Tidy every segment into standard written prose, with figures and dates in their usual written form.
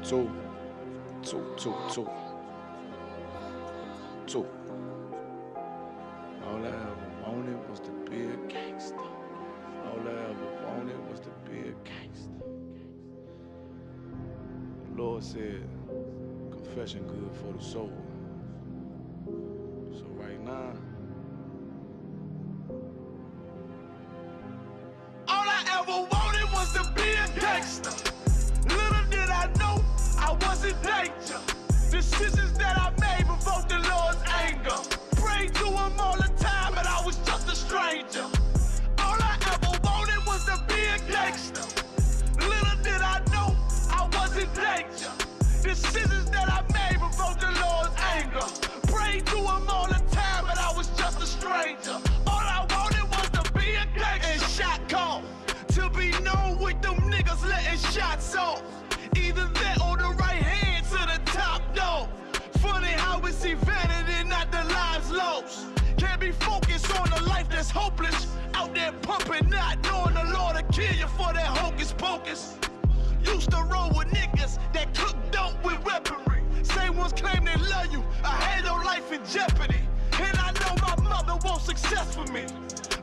Two. All I ever wanted was to be a gangster. All I ever wanted was to be a gangster. The Lord said, confession good for the soul. So right now, all I ever wanted was to be a gangster. Little did I know I was in danger. Decisions that I made provoked the Lord's anger. Prayed to him all the time, and I was just a stranger. All I ever wanted was to be a gangster. Little did I know I was in danger. Decisions that I made provoked the Lord's anger. Prayed to him all the time, and I was just a stranger. All I wanted was to be a gangster. And shot call to be known with them niggas letting shots off. Either that or the right hand to the top dog. Funny how we see vanity, not the lives lost. Can't be focused on a life that's hopeless. Out there pumping, not knowing the Lord will kill you for that hocus pocus. Used to roll with niggas that cook dope with weaponry. Same ones claim they love you. I had your life in jeopardy. And I know my mother wants success for me.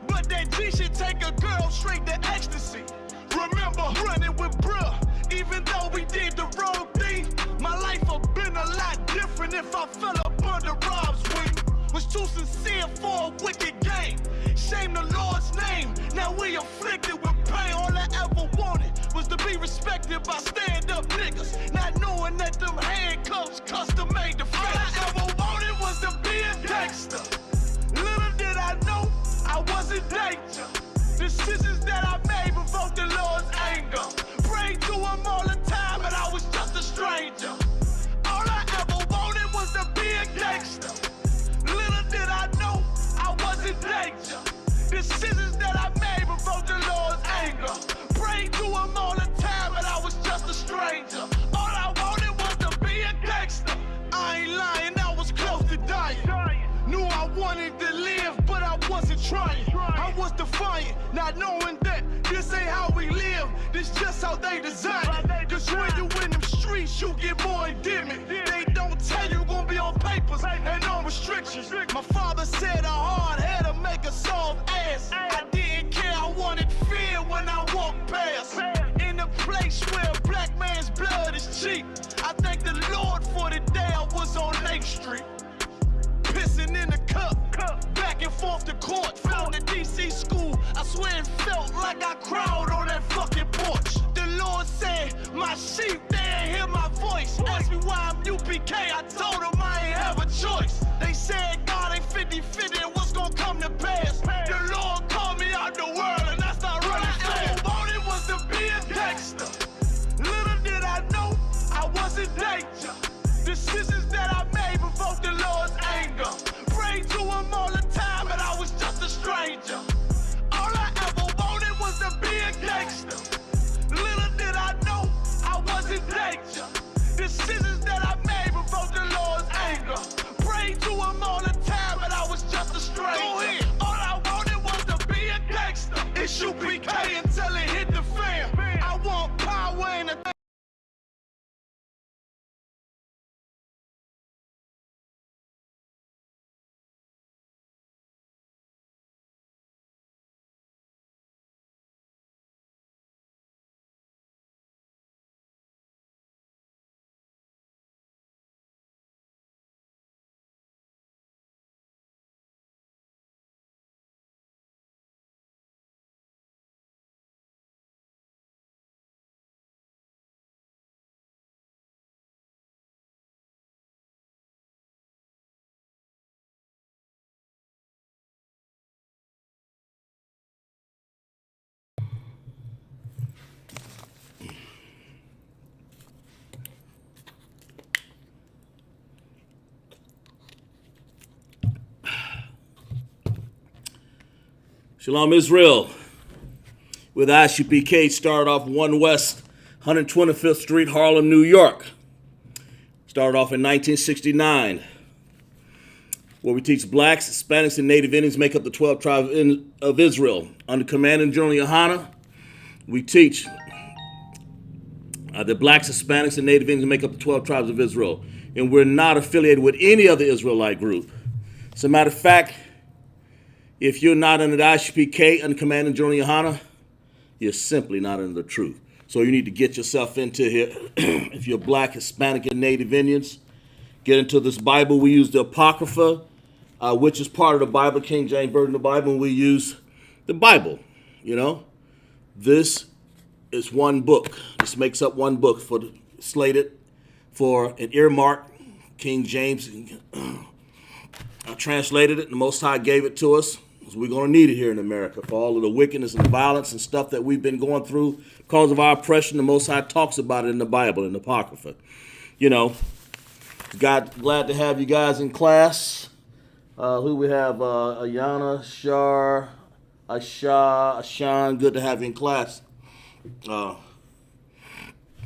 But that G should take a girl straight to ecstasy. Remember running with bruh, even though we did the wrong thing. My life would've been a lot different if I fell up under Rob's wing. Was too sincere for a wicked game. Shame the Lord's name. Now we afflicted with pain. All I ever wanted was to be respected by stand-up niggas. Not knowing that them handcuffs custom made the face. All I ever wanted was to be a gangster. Little did I know I was in danger. Decisions that I made provoked the Lord's anger. Prayed to him all the time, and I was just a stranger. All I ever wanted was to be a gangster. Little did I know I was in danger. Decisions that I made provoked the Lord's anger. Prayed to him all the time, and I was just a stranger. All I wanted was to be a gangster. I ain't lying, I was close to dying. Knew I wanted to live, but I wasn't trying. I was defiant, not knowing that this ain't how we live. This just how they design it. Cause when you in them streets, you get more endemic. They don't tell you gonna be on papers and on restrictions. My father said a hard head'll make a soft ass. I didn't care, I wanted fear when I walked past. In a place where a black man's blood is cheap. I thank the Lord for the day I was on Lake Street. Pissing in the cup, back and forth to court. Found the DC school, I swear it felt like I cried on that fucking porch. The Lord said, my sheep, they ain't hear my voice. Asked me why I'm UPK, I told them I ain't have a choice. They said God ain't 50-50 and what's gonna come to pass. The Lord called me out the world and I started running fast. All I wanted was to be a gangster. Little did I know I was in danger. Decisions that I made provoked the Lord's anger. Prayed to him all the time, and I was just a stranger. All I ever wanted was to be a gangster. Little did I know I was in danger. Decisions that I made provoked the Lord's anger. Prayed to him all the time, and I was just a stranger. Go ahead. All I wanted was to be a gangster. It's UPK until it hit the fan. I want power and a Shalom Israel. With ISUPK, started off 1 West 125th Street, Harlem, New York. Started off in 1969, where we teach blacks, Hispanics, and Native Indians make up the 12 tribes of Israel. Under Command and General Yohana, we teach The blacks, Hispanics, and Native Indians make up the 12 tribes of Israel. And we're not affiliated with any other Israelite group. As a matter of fact, if you're not under the ISUPK under Commanding General Yohana, you're simply not under the truth. So you need to get yourself into here. If you're black, Hispanic, and Native Indians, get into this Bible. We use the Apocrypha, which is part of the Bible, King James Version of the Bible, and we use the Bible. You know, this is one book. This makes up one book slated for an earmark. King James translated it, and the Most High gave it to us. Because we're going to need it here in America for all of the wickedness and violence and stuff that we've been going through because of our oppression. The Most High talks about it in the Bible, in the Apocrypha. You know, glad to have you guys in class. Who we have? Ayana, Shar, Ashan. Good to have you in class.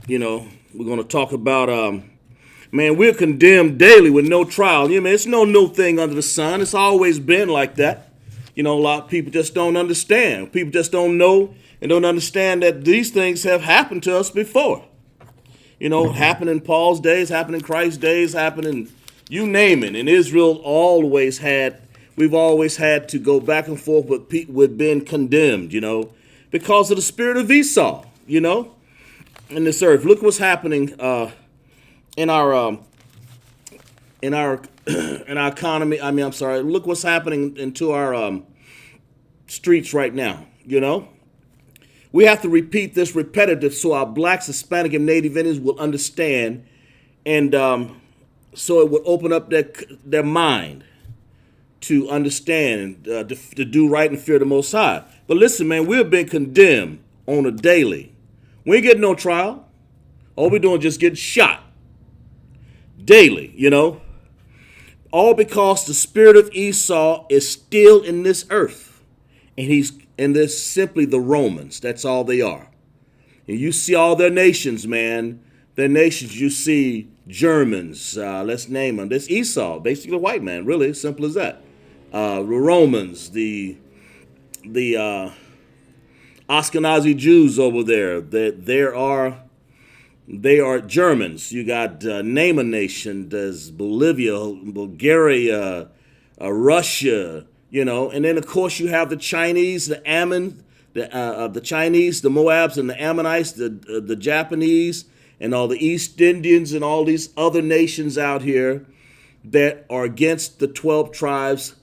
You know, we're going to talk about, man, we're condemned daily with no trial. You know, it's no new thing under the sun. It's always been like that. You know, a lot of people just don't understand. People just don't know and don't understand that these things have happened to us before. You know, happened in Paul's days, happened in Christ's days, happened in, you name it. And Israel we've always had to go back and forth with being condemned, you know, because of the spirit of Esau, you know, in this earth. Look what's happening in our economy. Look what's happening into our streets right now, you know. We have to repeat this repetitive so our blacks, Hispanic, and Native Indians will understand, and so it will open up their mind to understand, to do right and fear the Most High. But listen, man, we're being condemned on a daily. We ain't getting no trial. All we're doing is just getting shot daily, you know. All because the spirit of Esau is still in this earth. And they're simply the Romans. That's all they are. And you see all their nations, man. Their nations, you see Germans, let's name them. That's Esau, basically a white man, really, simple as that. The Romans, the Ashkenazi Jews over there, they are Germans. You got name a nation, there's Bolivia, Bulgaria, Russia, you know, and then of course you have the Chinese, the Ammon, the Chinese, the Moabs, and the Ammonites, the Japanese, and all the East Indians, and all these other nations out here that are against the 12 tribes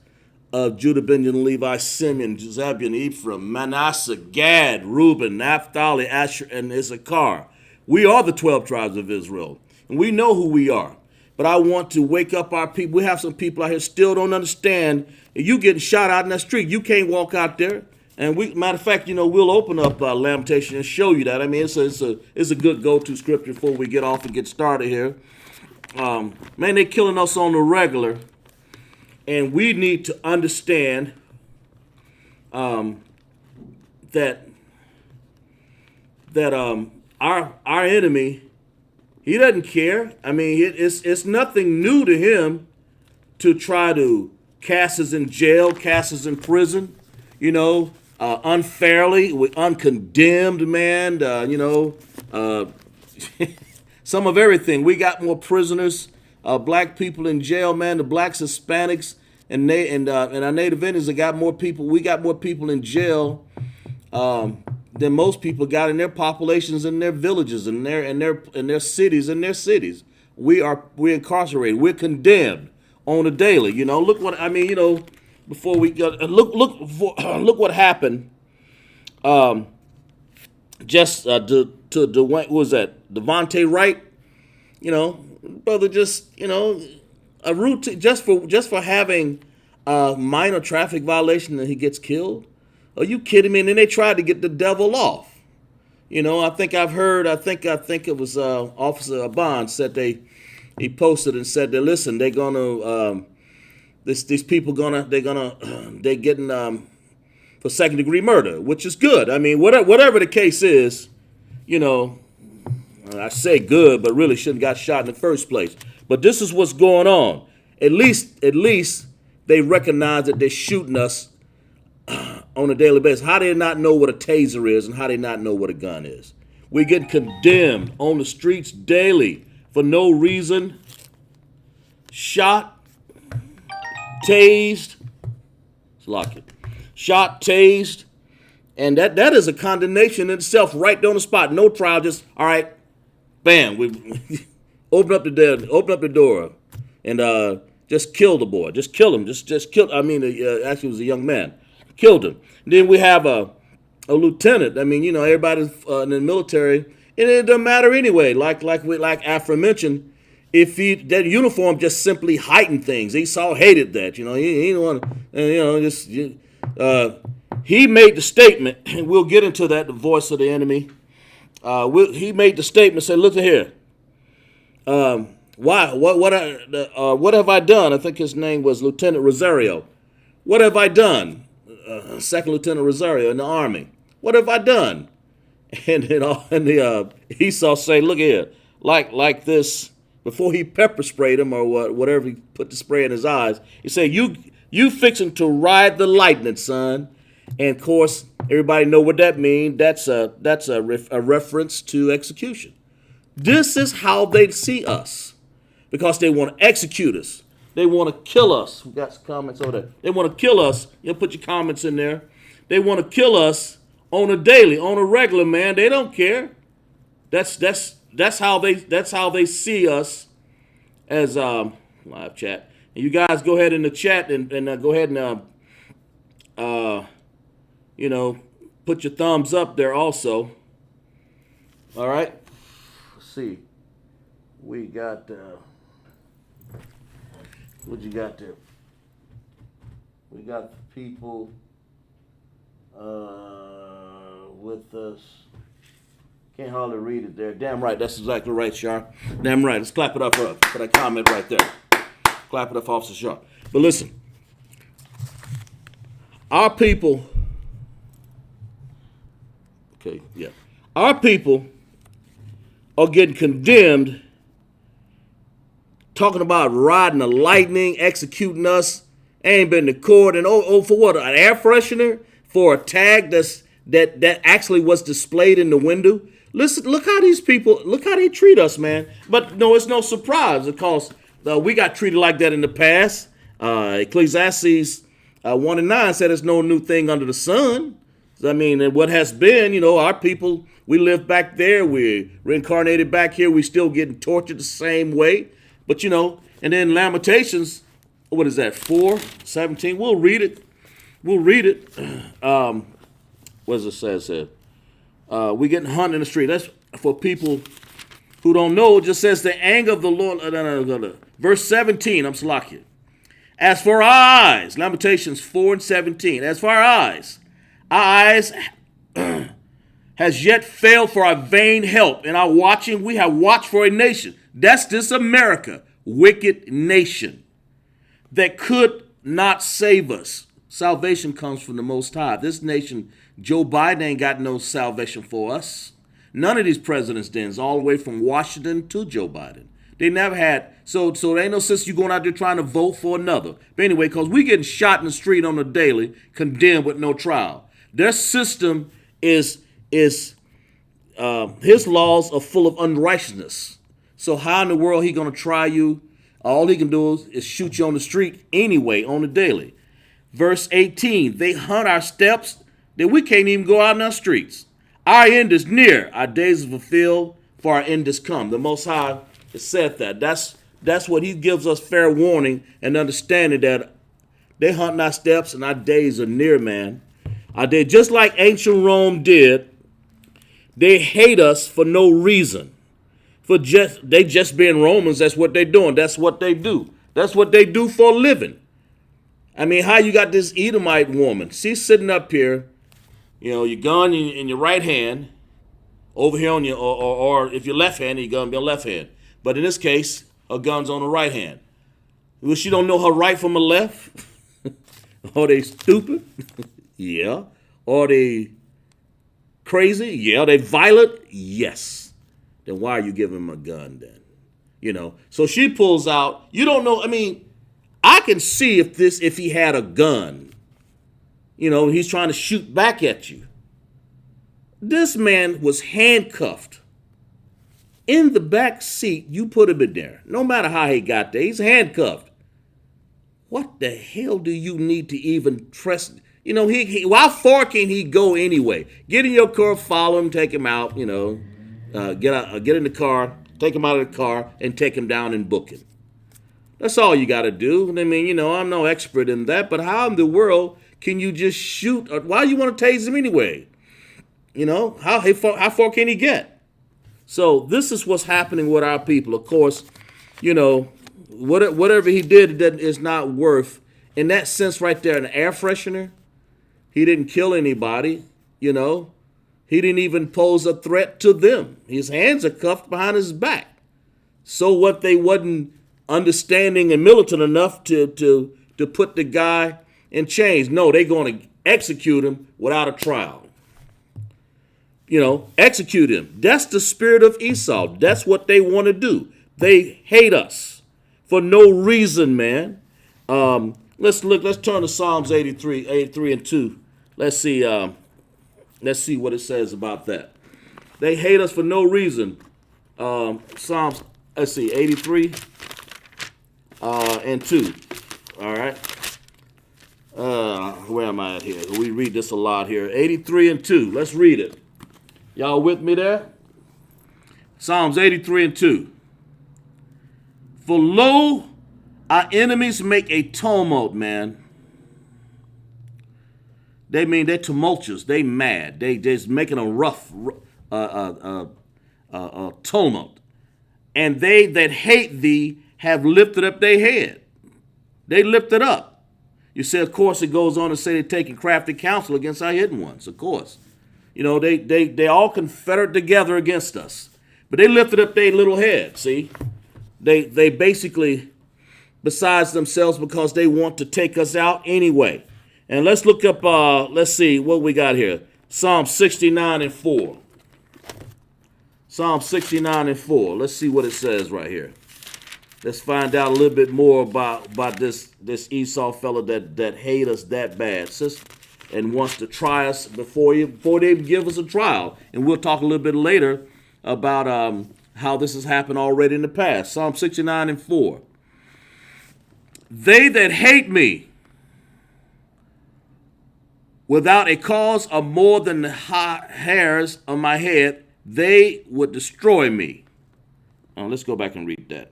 of Judah, Benjamin, Levi, Simeon, Zebulun, Ephraim, Manasseh, Gad, Reuben, Naphtali, Asher, and Issachar. We are the 12 tribes of Israel, and we know who we are. But I want to wake up our people. We have some people out here still don't understand. If you getting shot out in that street, you can't walk out there. And matter of fact, you know, we'll open up Lamentation and show you that. I mean, it's a good go-to scripture before we get off and get started here. Man, they killing us on the regular, and we need to understand that our enemy, he doesn't care. I mean, it's nothing new to him to try to cast us in jail, cast us in prison, you know, unfairly, uncondemned, man, you know, some of everything. We got more prisoners, black people in jail, man. The blacks, Hispanics, and our Native Indians got more people. We got more people in jail than most people got in their populations, in their villages, in their cities. We're incarcerated. We're condemned on a daily. You know, look what I mean. You know, before we go, look what happened. Just to Dwayne, what was that? Devontae Wright. You know, brother, just, you know, a routine just for having a minor traffic violation and he gets killed. Are you kidding me? And then they tried to get the devil off. You know, I think it was Officer Aban said he posted and said that, listen, they're gonna these people they're getting for second degree murder, which is good. I mean, whatever the case is, you know, I say good, but really shouldn't got shot in the first place. But this is what's going on. At least they recognize that they're shooting us on a daily basis. How do they not know what a taser is, and how do they not know what a gun is? We get condemned on the streets daily for no reason. Shot, tased, shot, tased, and that is a condemnation in itself, right there on the spot. No trial, just all right, bam, we open up the door, and just kill the boy, just kill him, just kill. I mean, actually, it was a young man, killed him. And then we have a lieutenant. I mean, you know, everybody's in the military, and it doesn't matter anyway. Like aforementioned, if that uniform just simply heightened things. Esau hated that. You know, he didn't want to. You know, just he made the statement, and we'll get into that. The voice of the enemy. He made the statement. Said, "Look at here. Why? What have I done?" I think his name was Lieutenant Rosario. What have I done? Second Lieutenant Rosario in the Army. What have I done? And then Esau say, "Look here, like this." Before he pepper sprayed him or whatever, he put the spray in his eyes. He said, "You fixing to ride the lightning, son." And of course, everybody know what that means. That's a reference to execution. This is how they see us, because they want to execute us. They want to kill us. We got some comments over there. They want to kill us. You put your comments in there. They want to kill us on a daily, on a regular, man. They don't care. That's how they see us as live chat. And you guys go ahead in the chat and go ahead and you know, put your thumbs up there also. All right. Let's see. We got what you got there? We got people with us. Can't hardly read it there. Damn right, that's exactly right, Sharp. Damn right. Let's clap it up for that comment right there. Clap it up, Officer Sharp. But listen, our people. Okay, yeah, our people are getting condemned. Talking about riding the lightning, executing us, ain't been to court, and for what? An air freshener for a tag that actually was displayed in the window. Listen, look how these people, look how they treat us, man. But no, it's no surprise because we got treated like that in the past. Ecclesiastes 1:9 said there's no new thing under the sun. I mean, and what has been, you know, our people, we live back there, we're reincarnated back here, we still getting tortured the same way. But, you know, and then Lamentations, what is that, 4:17? We'll read it. What does it say? It says, we getting hunted in the street. That's for people who don't know. It just says the anger of the Lord. Verse 17, I'm Salakia. As for our eyes, Lamentations 4:17. As for our eyes has yet failed for our vain help. In our watching, we have watched for a nation. That's this America, wicked nation, that could not save us. Salvation comes from the Most High. This nation, Joe Biden ain't got no salvation for us. None of these presidents did, all the way from Washington to Joe Biden. They never had, so there ain't no sense you going out there trying to vote for another. But anyway, because we getting shot in the street on a daily, condemned with no trial. Their system is his laws are full of unrighteousness. So how in the world he going to try you? All he can do is shoot you on the street anyway, on the daily. Verse 18, they hunt our steps that we can't even go out in our streets. Our end is near, our days are fulfilled, for our end is come. The Most High has said that. That's what he gives us fair warning and understanding that they hunt our steps and our days are near, man. Our day, just like ancient Rome did, they hate us for no reason. They just being Romans, that's what they're doing. That's what they do. That's what they do for a living. I mean, how you got this Edomite woman? She's sitting up here, you know, your gun in your right hand, over here on your, or if you're left-handed, your gun be on left hand. But in this case, her gun's on the right hand. Well, she don't know her right from her left? Are they stupid? Yeah. Are they crazy? Yeah. Are they violent? Yes. Then why are you giving him a gun then? You know, so she pulls out, you don't know, I mean, I can see if he had a gun, you know, he's trying to shoot back at you. This man was handcuffed in the back seat. You put him in there. No matter how he got there, he's handcuffed. What the hell do you need to even trust? You know, how far can he go anyway? Get in your car, follow him, take him out, get in the car, take him out of the car, and take him down and book him. That's all you got to do. I mean, I'm no expert in that, but how in the world can you just shoot? Why do you want to tase him anyway? How far can he get? So this is what's happening with our people. Of course, whatever he did is not worth, in that sense right there, an air freshener. He didn't kill anybody, He didn't even pose a threat to them. His hands are cuffed behind his back. So what, they wasn't understanding and militant enough to put the guy in chains. No, they're going to execute him without a trial. Execute him. That's the spirit of Esau. That's what they want to do. They hate us for no reason, man. Let's turn to Psalms 83 and 2. Let's see what it says about that. They hate us for no reason. Psalms, 83 and 2. All right. Where am I at here? We read this a lot here. 83 and 2. Let's read it. Y'all with me there? Psalms 83 and 2. For lo, our enemies make a tumult, man. They're tumultuous. They mad. They just making a rough tumult. And they that hate thee have lifted up their head. They lift it up. You see, of course, it goes on to say they're taking crafty counsel against our hidden ones, of course. They all confederate together against us. But they lifted up their little head, see? They basically, besides themselves, because they want to take us out anyway. And let's look up, let's see what we got here. Psalm 69 and 4. Psalm 69 and 4. Let's see what it says right here. Let's find out a little bit more about this Esau fellow that hate us that bad, sis, and wants to try us before they give us a trial. And we'll talk a little bit later about how this has happened already in the past. Psalm 69 and 4. They that hate me without a cause are more than the hairs on my head. They would destroy me. Let's go back and read that.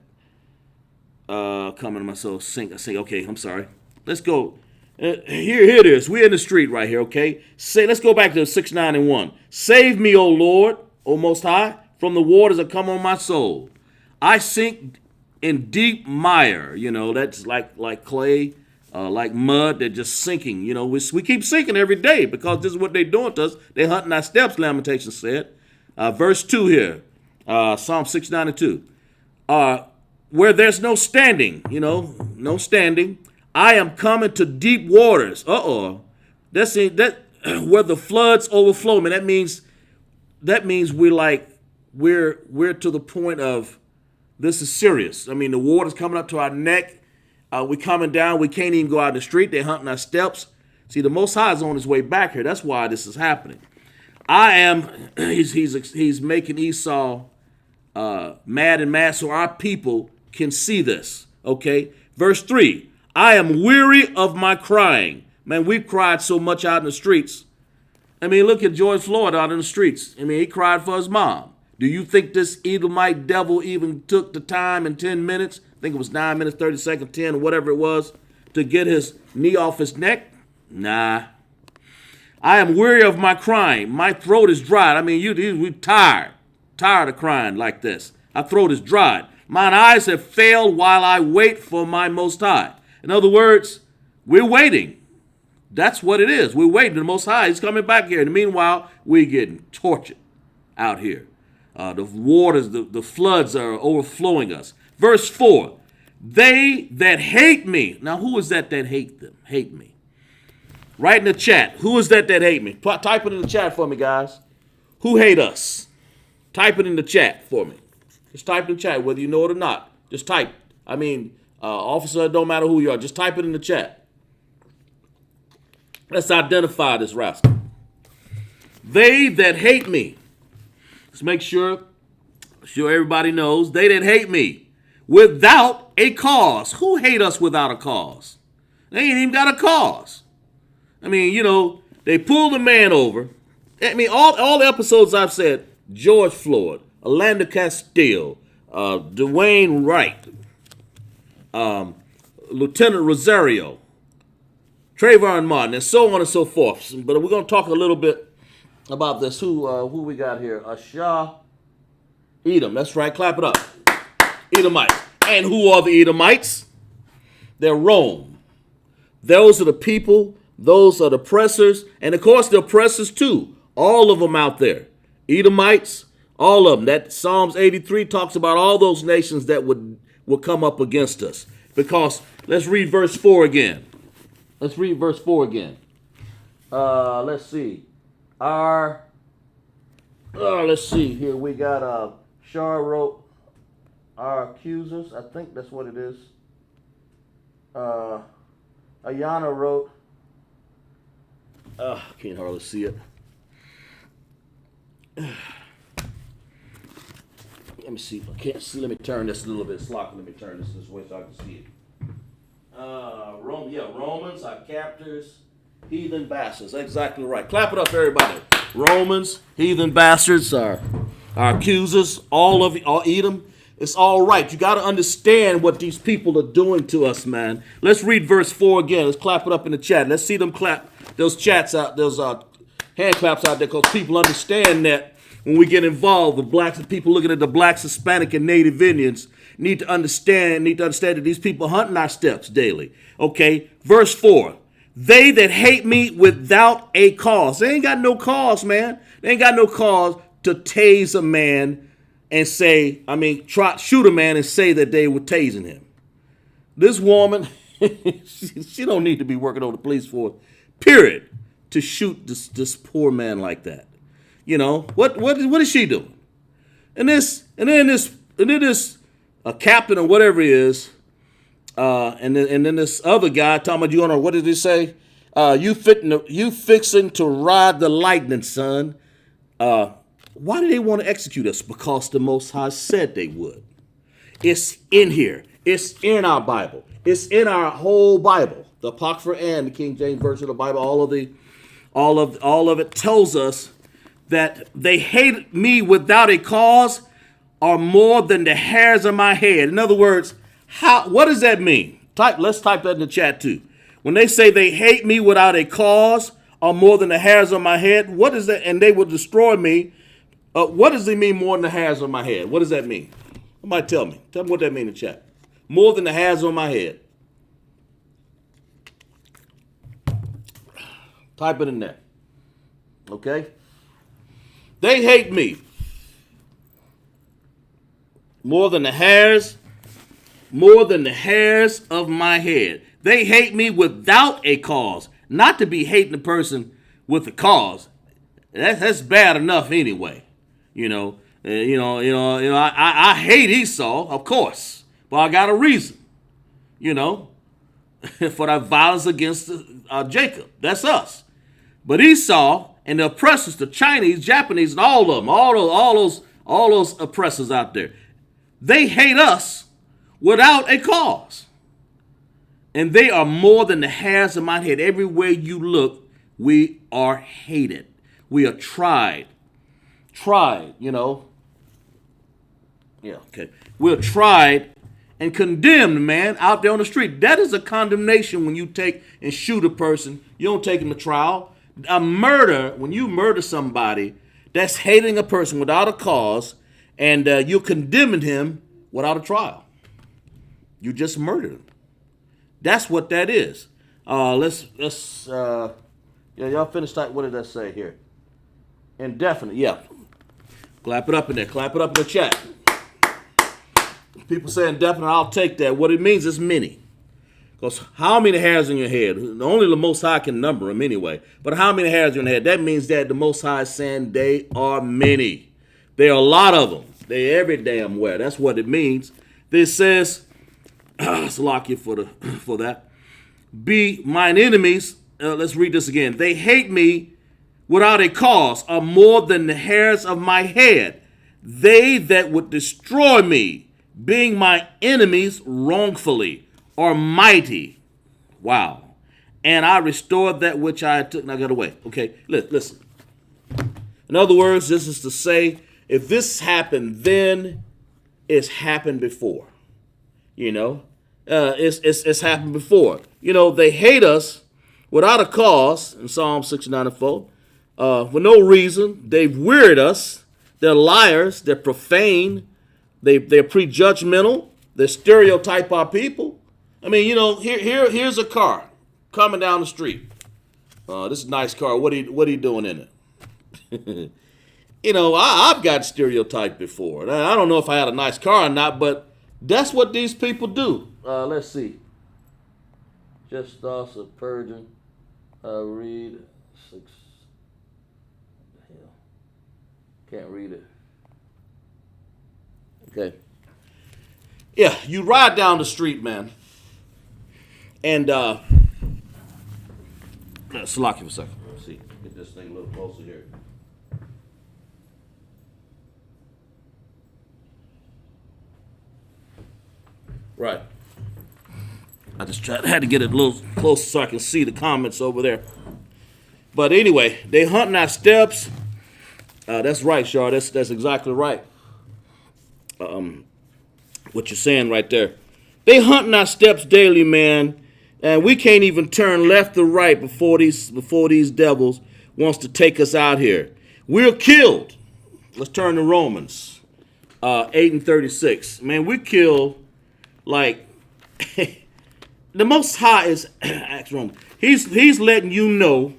Coming to myself, sing. Okay, I'm sorry. Let's go. Here it is. We're in the street right here, okay? Let's go back to 6, 9, and 1. Save me, O Lord, O Most High, from the waters that come on my soul. I sink in deep mire. That's like clay, like mud. They're just sinking. We keep sinking every day because this is what they're doing to us. They're hunting our steps, Lamentations said. Verse 2 here, Psalm 69 and 2. Where there's no standing, no standing. I am coming to deep waters. That's that where the floods overflow. Man, that means we're to the point of this is serious. I mean, the water's coming up to our neck. We're coming down. We can't even go out in the street. They're hunting our steps. See, the Most High is on his way back here. That's why this is happening. He's making Esau mad and mad so our people can see this. Okay, verse 3. I am weary of my crying. Man, we've cried so much out in the streets. I mean, look at George Floyd out in the streets. I mean, he cried for his mom. Do you think this Edomite devil even took the time in 10 minutes? I think it was 9 minutes, 30 seconds, 10, or whatever it was, to get his knee off his neck? Nah. I am weary of my crying. My throat is dried. I mean, we're tired of crying like this. Our throat is dried. Mine eyes have failed while I wait for my Most High. In other words, we're waiting. That's what it is. We're waiting. The Most High is coming back here. And meanwhile, we're getting tortured out here. The waters, the floods are overflowing us. Verse 4, they that hate me. Now, who is that hate me? Write in the chat. Who is that hate me? Type it in the chat for me, guys. Who hate us? Type it in the chat for me. Just type in the chat, whether you know it or not. Just type. Officer, it don't matter who you are. Just type it in the chat. Let's identify this rascal. They that hate me. Let's make sure everybody knows. They that hate me without a cause. Who hate us without a cause? They ain't even got a cause. I mean, they pulled the man over. I mean, all the episodes I've said, George Floyd, Orlando Castillo, Dwayne Wright, Lieutenant Rosario, Trayvon Martin, and so on and so forth. But we're going to talk a little bit about this. Who we got here? Shah Edom. That's right. Clap it up. Edomites. And who are the Edomites? They're Rome. Those are the people. Those are the oppressors. And, of course, the oppressors, too. All of them out there. Edomites, all of them. That Psalms 83 talks about all those nations that would come up against us. Because let's read verse 4 again. Let's see. Let's see here. We got Shar wrote our accusers. I think that's what it is. Ayana wrote. I can't hardly see it. Let me see. I can't see. Let me turn this a little bit. Sloppy. Let me turn this way so I can see it. Romans, our captors, heathen bastards. Exactly right. Clap it up, everybody. Romans, heathen bastards, our accusers, all Edom. It's all right. You got to understand what these people are doing to us, man. Let's read verse 4 again. Let's clap it up in the chat. Let's see them clap those chats out, those hand claps out there, because people understand that when we get involved, the blacks and people looking at the blacks, Hispanic, and Native Indians need to understand that these people hunting our steps daily. Okay, verse 4. They that hate me without a cause. They ain't got no cause, man. They ain't got no cause to tase a man and shoot a man and say that they were tasing him. This woman, she don't need to be working on the police force, period, to shoot this poor man like that. What is she doing? And then this a captain or whatever it is, and then this other guy talking about you on. What did he say? You fixing to ride the lightning, son. Why do they want to execute us? Because the Most High said they would. It's in here. It's in our Bible. It's in our whole Bible, the Apocrypha and the King James Version of the Bible. All of it tells us that they hate me without a cause are more than the hairs of my head. In other words, what does that mean? Let's type that in the chat too. When they say they hate me without a cause are more than the hairs of my head, what is that? And they will destroy me. What does it mean more than the hairs of my head? What does that mean? Somebody tell me. Tell me what that means in the chat. More than the hairs on my head. Type it in there. Okay? They hate me more than the hairs of my head. They hate me without a cause. Not to be hating a person with a cause. That's bad enough anyway. I hate Esau, of course, but I got a reason. For that violence against Jacob. That's us. But Esau and the oppressors, the Chinese, Japanese, and all of them, all those oppressors out there, they hate us without a cause. And they are more than the hairs of my head. Everywhere you look, we are hated. We are tried, Yeah, okay. We're tried and condemned, man, out there on the street. That is a condemnation when you take and shoot a person. You don't take them to trial. A murder, when you murder somebody, that's hating a person without a cause, and you're condemning him without a trial. You just murdered him. That's what that is. Y'all finish type. What did that say here? Indefinite, yeah. Clap it up in there. Clap it up in the chat. People say indefinite, I'll take that. What it means is many. Because how many hairs in your head? Only the Most High can number them anyway. But how many hairs in your head? That means that the Most High is saying they are many. There are a lot of them. They're every damn where. That's what it means. This says, let's lock you for that. Be mine enemies. Let's read this again. They hate me without a cause are more than the hairs of my head. They that would destroy me, being my enemies wrongfully, are mighty. Wow. And I restored that which I took and I got away. Okay, listen. In other words, this is to say, if this happened then, it's happened before. You know, it's happened before. You know, they hate us without a cause in Psalm 69:4, for no reason. They've wearied us. They're liars. They're profane. They're prejudgmental. They stereotype our people. I mean, you know, here's a car coming down the street. This is a nice car. What are you doing in it? You know, I've got stereotyped before. I don't know if I had a nice car or not, but that's what these people do. Let's see. Just thoughts of purging. Read 6. Hell, can't read it. Okay. Yeah, you ride down the street, man. And slack you for a second. Let's see. Get this thing a little closer here. Right. I just had to get it a little closer so I can see the comments over there. But anyway, they hunting our steps. That's right, Shar. That's exactly right. What you're saying right there. They hunting our steps daily, man, and we can't even turn left or right before these devils wants to take us out here. We're killed. Let's turn to Romans 8:36. Man, we kill like the Most High is. He's letting you know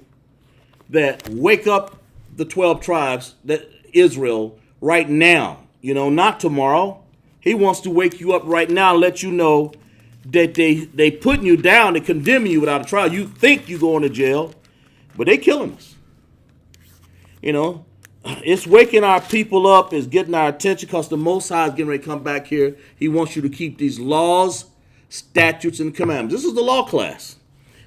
that wake up the 12 tribes that Israel right now. You know, not tomorrow. He wants to wake you up right now and let you know that they putting you down, they condemning you without a trial. You think you're going to jail, but they killing us. You know, it's waking our people up, it's getting our attention because the Most High is getting ready to come back here. He wants you to keep these laws, statutes, and commandments. This is the law class.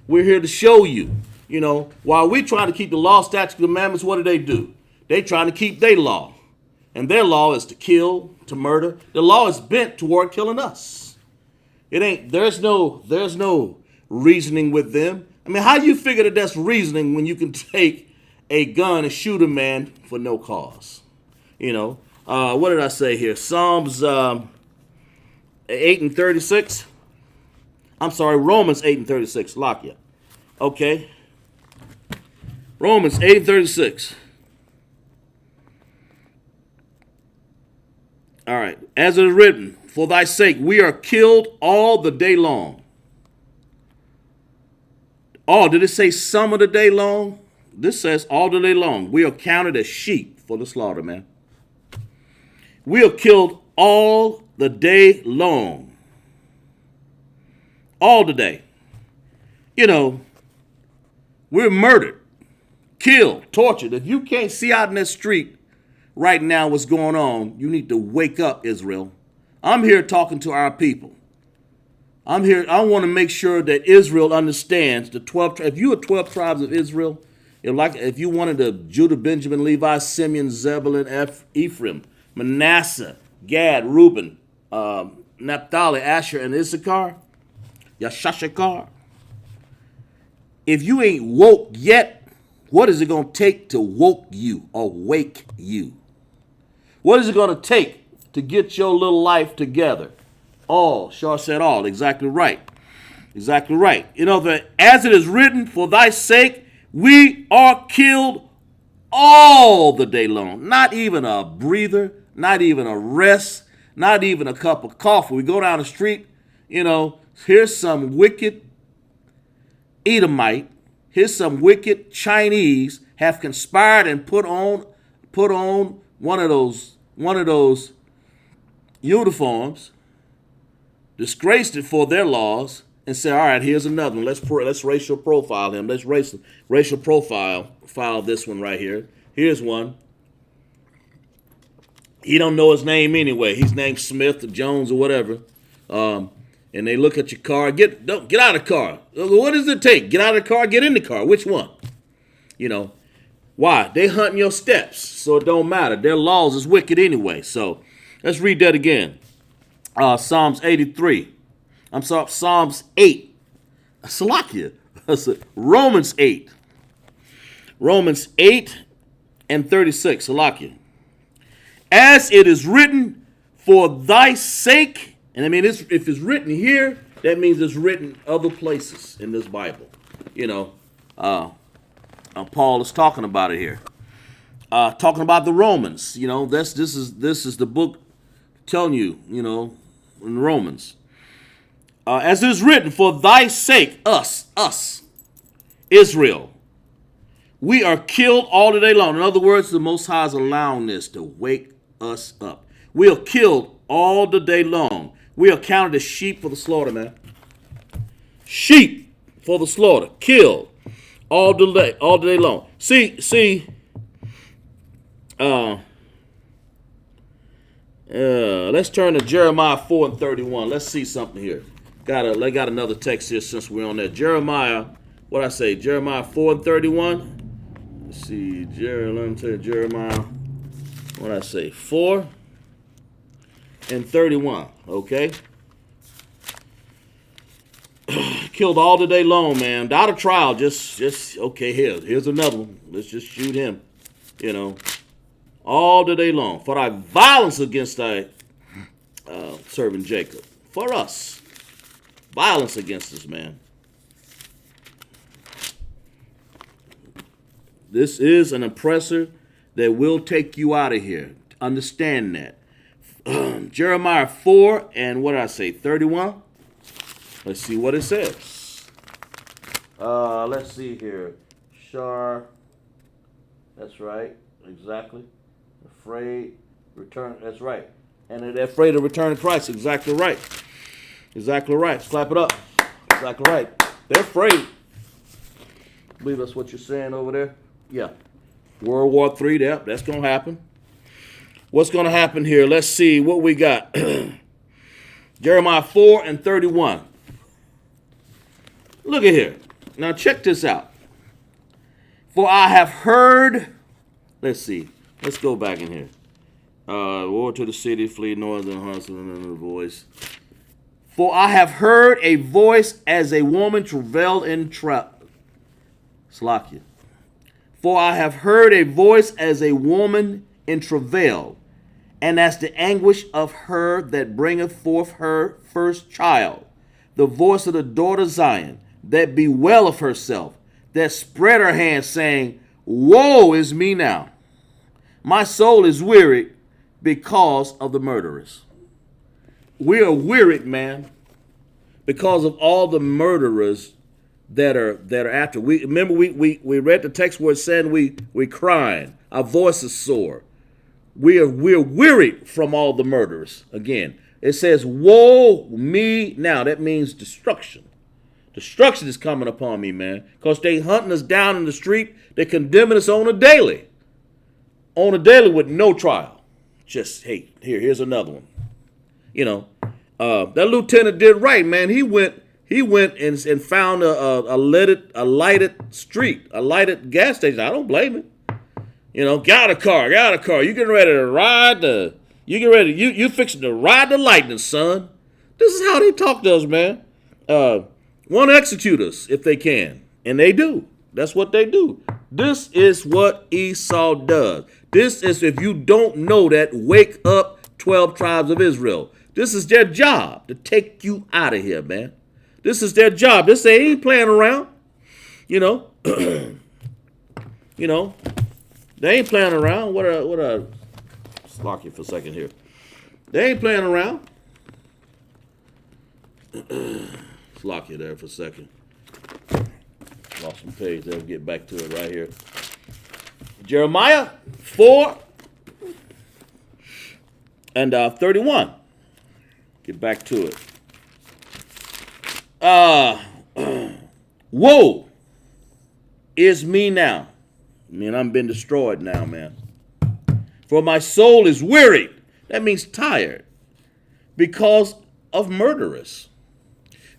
We're here to show you, you know, while we're trying to keep the law, statutes, and commandments, what do? They trying to keep their law. And their law is to kill, to murder. The law is bent toward killing us. It ain't, there's no reasoning with them. I mean, how do you figure that that's reasoning when you can take a gun and shoot a man for no cause? You know, what did I say here? Psalms 8:36. I'm sorry, Romans 8:36. Lock you. Okay. Romans 8:36. All right. As it is written, for thy sake we are killed all the day long. Oh, did it say some of the day long? This says all the day long. We are counted as sheep for the slaughter, man. We are killed all the day long. All the day. You know, we're murdered, killed, tortured. If you can't see out in the street right now what's going on, you need to wake up, Israel. I'm here talking to our people. I'm here. I want to make sure that Israel understands the 12. If you are 12 tribes of Israel, if you wanted to Judah, Benjamin, Levi, Simeon, Zebulun, Ephraim, Manasseh, Gad, Reuben, Naphtali, Asher, and Issachar, Yashashakar. If you ain't woke yet, what is it going to take to woke you or wake you? What is it going to take to get your little life together? All, Shar said all, exactly right. Exactly right. You know, that as it is written, for thy sake, we are killed all the day long. Not even a breather, not even a rest, not even a cup of coffee. We go down the street, you know, here's some wicked Edomite, here's some wicked Chinese have conspired and put on one of those uniforms, disgraced it for their laws, and say, all right, here's another one. Let's racial profile him. Let's racial profile this one right here. Here's one. He don't know his name anyway. He's named Smith or Jones or whatever. And they look at your car. Get out of the car. What does it take? Get out of the car. Get in the car. Which one? You know, Why? They hunting your steps, so it don't matter. Their laws is wicked anyway. So let's read that again. Psalms 83. I'm sorry, Psalms 8. Salakia. Romans 8. Romans 8 and 36. Salakia. As it is written, for thy sake, and I mean, if it's written here, that means it's written other places in this Bible. You know, Paul is talking about it here. Talking about the Romans. You know, this is the book telling you, you know, in Romans. As it is written, for thy sake, us, Israel, we are killed all the day long. In other words, the Most High is allowing this to wake us up. We are killed all the day long. We are counted as sheep for the slaughter, man. Sheep for the slaughter, killed all the day long. See. Let's turn to Jeremiah 4 and 31. Let's see something here. Got another text here since we're on that. Jeremiah, what I say? Jeremiah 4 and 31. Let's see. Let me tell you, Jeremiah, what I say? 4 and 31. Okay. Killed all the day long, man. Without a trial, just okay. Here's another one. Let's just shoot him. You know. All the day long, for thy violence against thy servant Jacob. For us. Violence against us, man. This is an oppressor that will take you out of here. Understand that. Jeremiah 4 and what did I say? 31? Let's see what it says. Let's see here. Shar. That's right. Exactly. Afraid, return, that's right. And they're afraid of returning Christ. Exactly right. Exactly right. Clap it up. Exactly right. They're afraid. I believe that's what you're saying over there. Yeah. World War III, yeah, that's going to happen. What's going to happen here? Let's see what we got. Jeremiah 4 and 31. Look at here. Now check this out. For I have heard, let's see. Let's go back in here. War to the city, flee north and hustle and the voice. For I have heard a voice as a woman travailed in Slakia. For I have heard a voice as a woman in travail, and as the anguish of her that bringeth forth her first child, the voice of the daughter Zion, that bewaileth herself, that spread her hands, saying, Woe is me now. My soul is wearied because of the murderers. We are wearied, man, because of all the murderers that are after. We remember we read the text where it said we crying, our voice is sore. We're wearied from all the murderers. Again, it says, Woe me now. That means destruction. Destruction is coming upon me, man, because they hunting us down in the street. They condemning us on a daily. On a daily with no trial. Just, hey, here's another one. You know, that lieutenant did right, man. He went and found a lighted gas station. I don't blame him. You know, got a car. You getting ready to ride you fixing to ride the lightning, son. This is how they talk to us, man. Want to execute us if they can. And they do. That's what they do. This is what Esau does. This is, if you don't know that, wake up 12 tribes of Israel. This is their job to take you out of here, man. This is their job. They ain't playing around. You know. You know. They ain't playing around. Let's lock you for a second here. They ain't playing around. Let's lock you there for a second. Lost some page there. We'll get back to it right here. Jeremiah 4 and 31. Get back to it. Woe is me now. I mean, I'm been destroyed now, man. For my soul is wearied. That means tired. Because of murderers.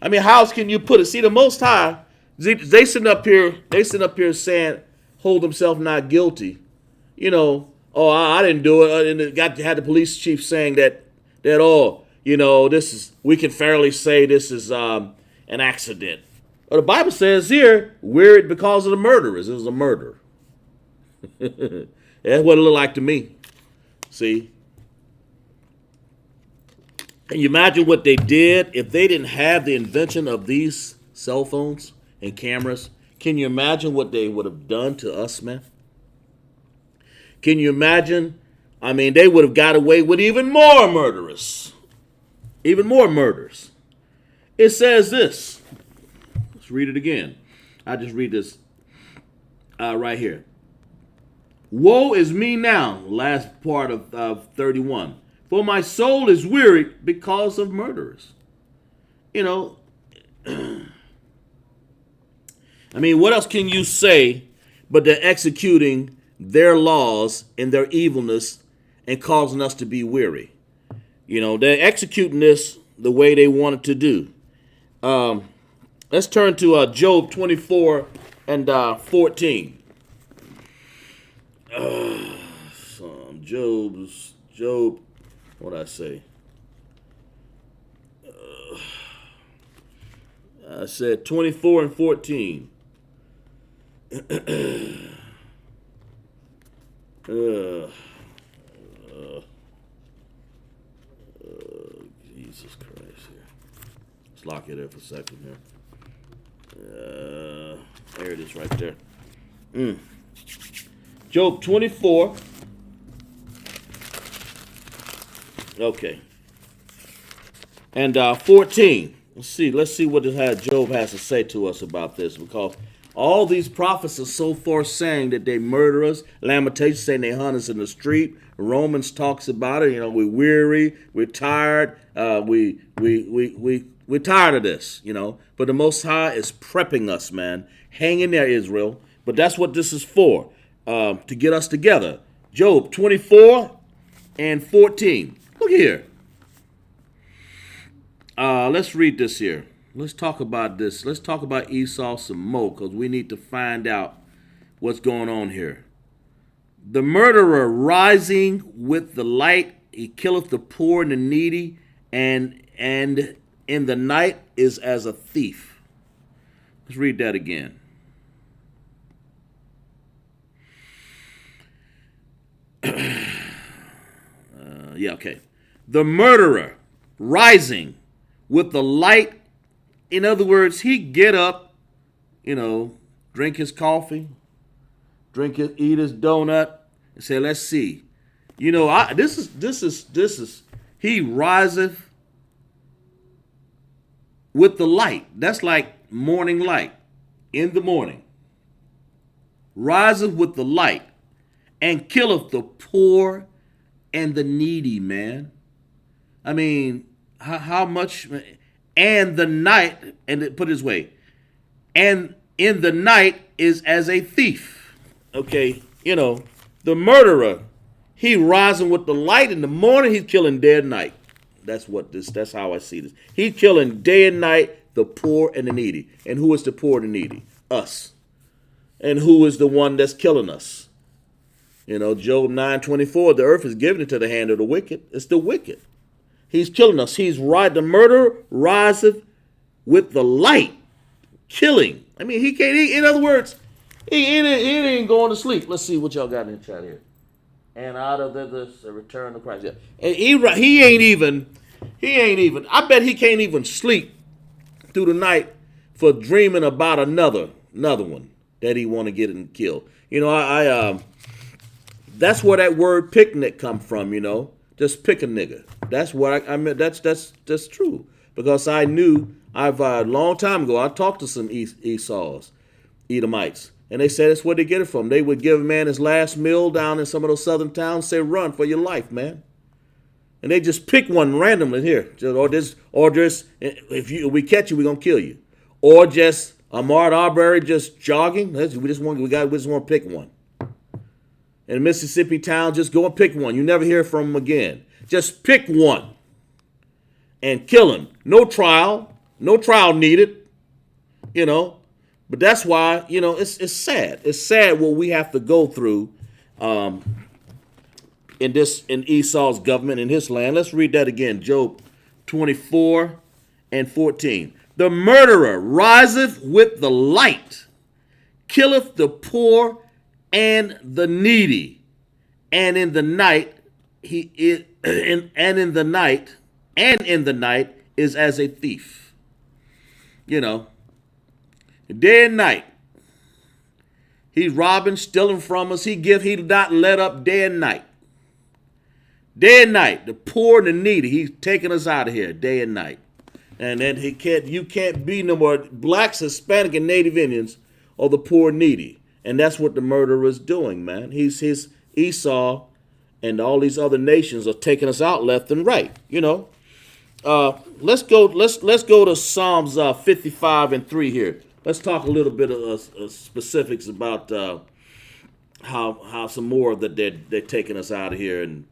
I mean, how else can you put it? See, the Most High, they sitting up here saying, hold themselves not guilty. You know, oh, I didn't do it. And it had the police chief saying that oh, you know, we can fairly say this is an accident. Well, the Bible says here, weird because of the murderers. It was a murder. That's what it looked like to me. See? Can you imagine what they did if they didn't have the invention of these cell phones and cameras? Can you imagine what they would have done to us, man? Can you imagine? I mean, they would have got away with even more murderers. Even more murders. It says this. Let's read it again. I'll just read this right here. Woe is me now, last part of 31. For my soul is wearied because of murderers. You know, I mean, what else can you say but they're executing their laws and their evilness and causing us to be weary? You know, they're executing this the way they wanted to do. Let's turn to Job 24 and 14. Job, what did I say? I said 24 and 14. Jesus Christ here. Let's lock it there for a second here. There it is right there. Job 24. Okay. And 14. Let's see what Job has to say to us about this, because all these prophets are so far saying that they murder us. Lamentations saying they hunt us in the street. Romans talks about it. You know, we're weary, we're tired, we're tired of this, you know. But the Most High is prepping us, man. Hang in there, Israel. But that's what this is for, to get us together. Job 24 and 14. Look here. Let's read this here. Let's talk about this. Let's talk about Esau some more, because we need to find out what's going on here. The murderer rising with the light, he killeth the poor and the needy, and in the night is as a thief. Let's read that again. Okay. The murderer rising with the light. In other words, he get up, you know, drink his coffee, eat his donut, and say, let's see. You know, this is, he riseth with the light. That's like morning light in the morning. Riseth with the light and killeth the poor and the needy, man. I mean, how much... And the night, and put it this way, and in the night is as a thief. Okay, you know, the murderer, he rising with the light in the morning, he's killing day and night. That's how I see this. He's killing day and night the poor and the needy. And who is the poor and the needy? Us. And who is the one that's killing us? You know, Job 9:24, the earth is given into the hand of the wicked. It's the wicked. He's killing us. The murderer riseth with the light, killing. I mean, he can't, in other words, he ain't going to sleep. Let's see what y'all got in the chat here. And out of this, a return to Christ. Yeah. And he ain't even, I bet he can't even sleep through the night for dreaming about another one that he want to get and kill. You know, that's where that word picnic come from, you know. Just pick a nigga. That's what I mean. That's true, because I knew a long time ago. I talked to some Esau's, Edomites, and they said that's where they get it from. They would give a man his last meal down in some of those southern towns. Say, run for your life, man. And they just pick one randomly here, or just if we catch you, we're gonna kill you, or just Ahmaud Arbery just jogging. We just want to pick one. In a Mississippi town, just go and pick one. You never hear from him again. Just pick one and kill him. No trial needed, you know. But that's why, it's sad. It's sad what we have to go through in Esau's government in his land. Let's read that again. Job 24 and 14. The murderer riseth with the light, killeth the poor and the needy, and in the night in the night is as a thief. Day and night. He's robbing, stealing from us. He not let up day and night. Day and night, the poor and the needy, he's taking us out of here day and night. And then you can't be no more blacks, Hispanic, and Native Indians or the poor and needy. And that's what the murderer is doing, man. His Esau and all these other nations are taking us out left and right. Let's go to Psalms 55 and 3 here. Let's talk a little bit of specifics about how some more that they're taking us out of here. And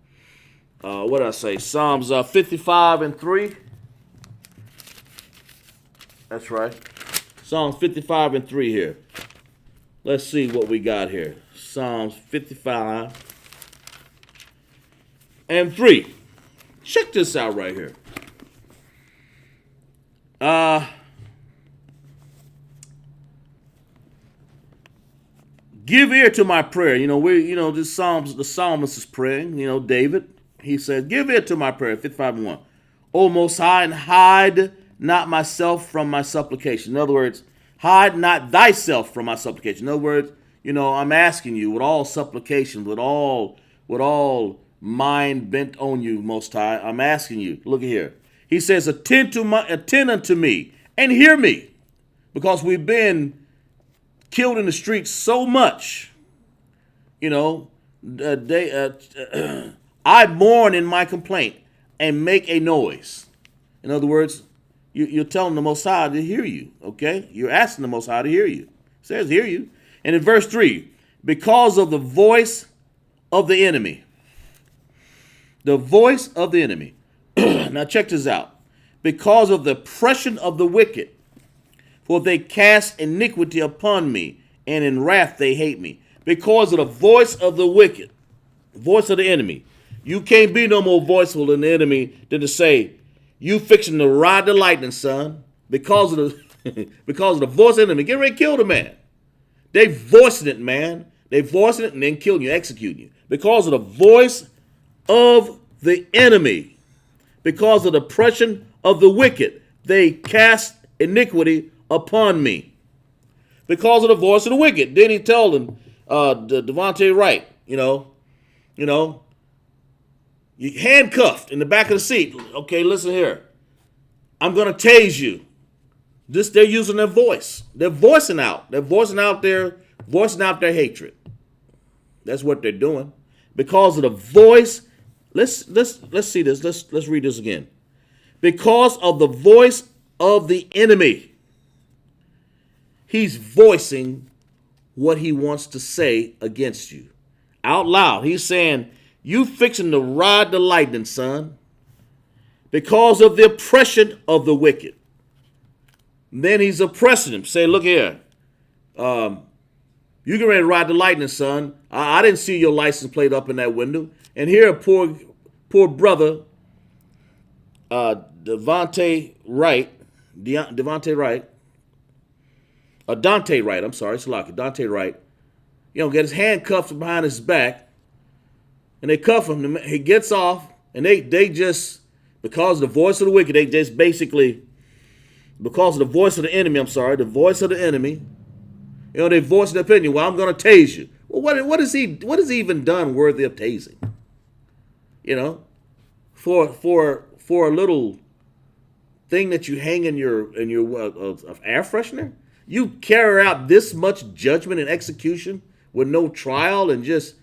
what did I say? Psalms 55 and 3. That's right. Psalms 55 and 3 here. Let's see what we got here. Psalms 55 and 3. Check this out right here. Give ear to my prayer. The psalmist is praying, David. He says, give ear to my prayer, 55 and 1. O Most High, and hide not myself from my supplication. In other words, hide not thyself from my supplication. In other words, I'm asking you with all supplication, with all mind bent on you, Most High. I'm asking you. Look at here. He says, attend unto me and hear me, because we've been killed in the streets so much. I mourn in my complaint and make a noise. In other words, you're telling the Most High to hear you, okay? You're asking the Most High to hear you. It says hear you. And in verse 3, because of the voice of the enemy. The voice of the enemy. Now check this out. Because of the oppression of the wicked, for they cast iniquity upon me, and in wrath they hate me. Because of the voice of the wicked, voice of the enemy. You can't be no more voiceful than the enemy than to say, you fixing to ride the lightning, son. Because of the voice of the enemy. Get ready to kill the man. They voicing it, man. They voicing it and then killing you, executing you. Because of the voice of the enemy. Because of the oppression of the wicked, they cast iniquity upon me. Because of the voice of the wicked. Then he told him, Devontae Wright, you handcuffed in the back of the seat. Okay, listen here. I'm going to tase you. They're using their voice. They're voicing out. They're voicing out their hatred. That's what they're doing. Because of the voice. Let's see this. Let's read this again. Because of the voice of the enemy. He's voicing what he wants to say against you. Out loud. He's saying, you fixing to ride the lightning, son. Because of the oppression of the wicked. Then he's oppressing him. Say, look here. You get ready to ride the lightning, son. I didn't see your license plate up in that window. And here, poor brother, Dante Wright, Dante Wright, get his handcuffs behind his back, and they cuff him. He gets off, and they just, because of the voice of the wicked, they just basically, because of the voice of the enemy, the voice of the enemy, they voice their opinion. Well, I'm going to tase you. Well, what has he even done worthy of tasing? For a little thing that you hang in your air freshener, you carry out this much judgment and execution with no trial, and just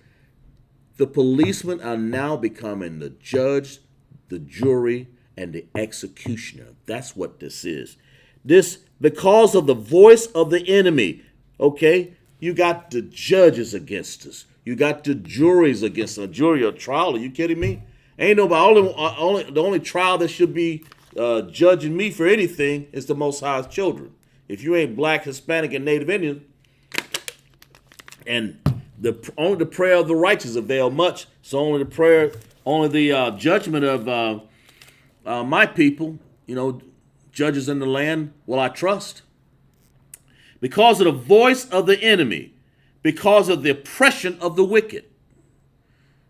the policemen are now becoming the judge, the jury, and the executioner. That's what this is. This, because of the voice of the enemy, okay? You got the judges against us. You got the juries against us. A jury or trial, are you kidding me? Ain't nobody, the only trial that should be judging me for anything is the Most High's children. If you ain't black, Hispanic, and Native Indian, and only the prayer of the righteous avail much. So only the judgment of my people, judges in the land, will I trust. Because of the voice of the enemy, because of the oppression of the wicked.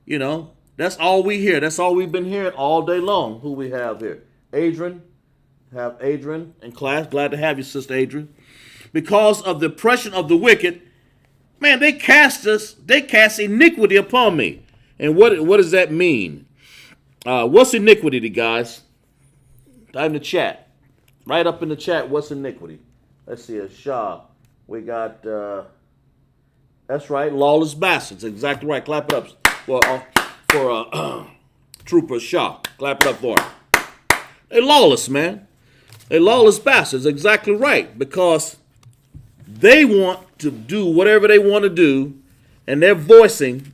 That's all we hear. That's all we've been hearing all day long. Who we have here? Adrian. Have Adrian in class. Glad to have you, Sister Adrian. Because of the oppression of the wicked, man, they cast iniquity upon me. And what does that mean? What's iniquity, guys? Type in the chat. Right up in the chat, what's iniquity? Let's see, Shah. We got, that's right, lawless bastards. Exactly right. Clap it up for Trooper Shah. Clap it up for him. They're lawless, man. They're lawless bastards. Exactly right. Because they want to do whatever they want to do, and they're voicing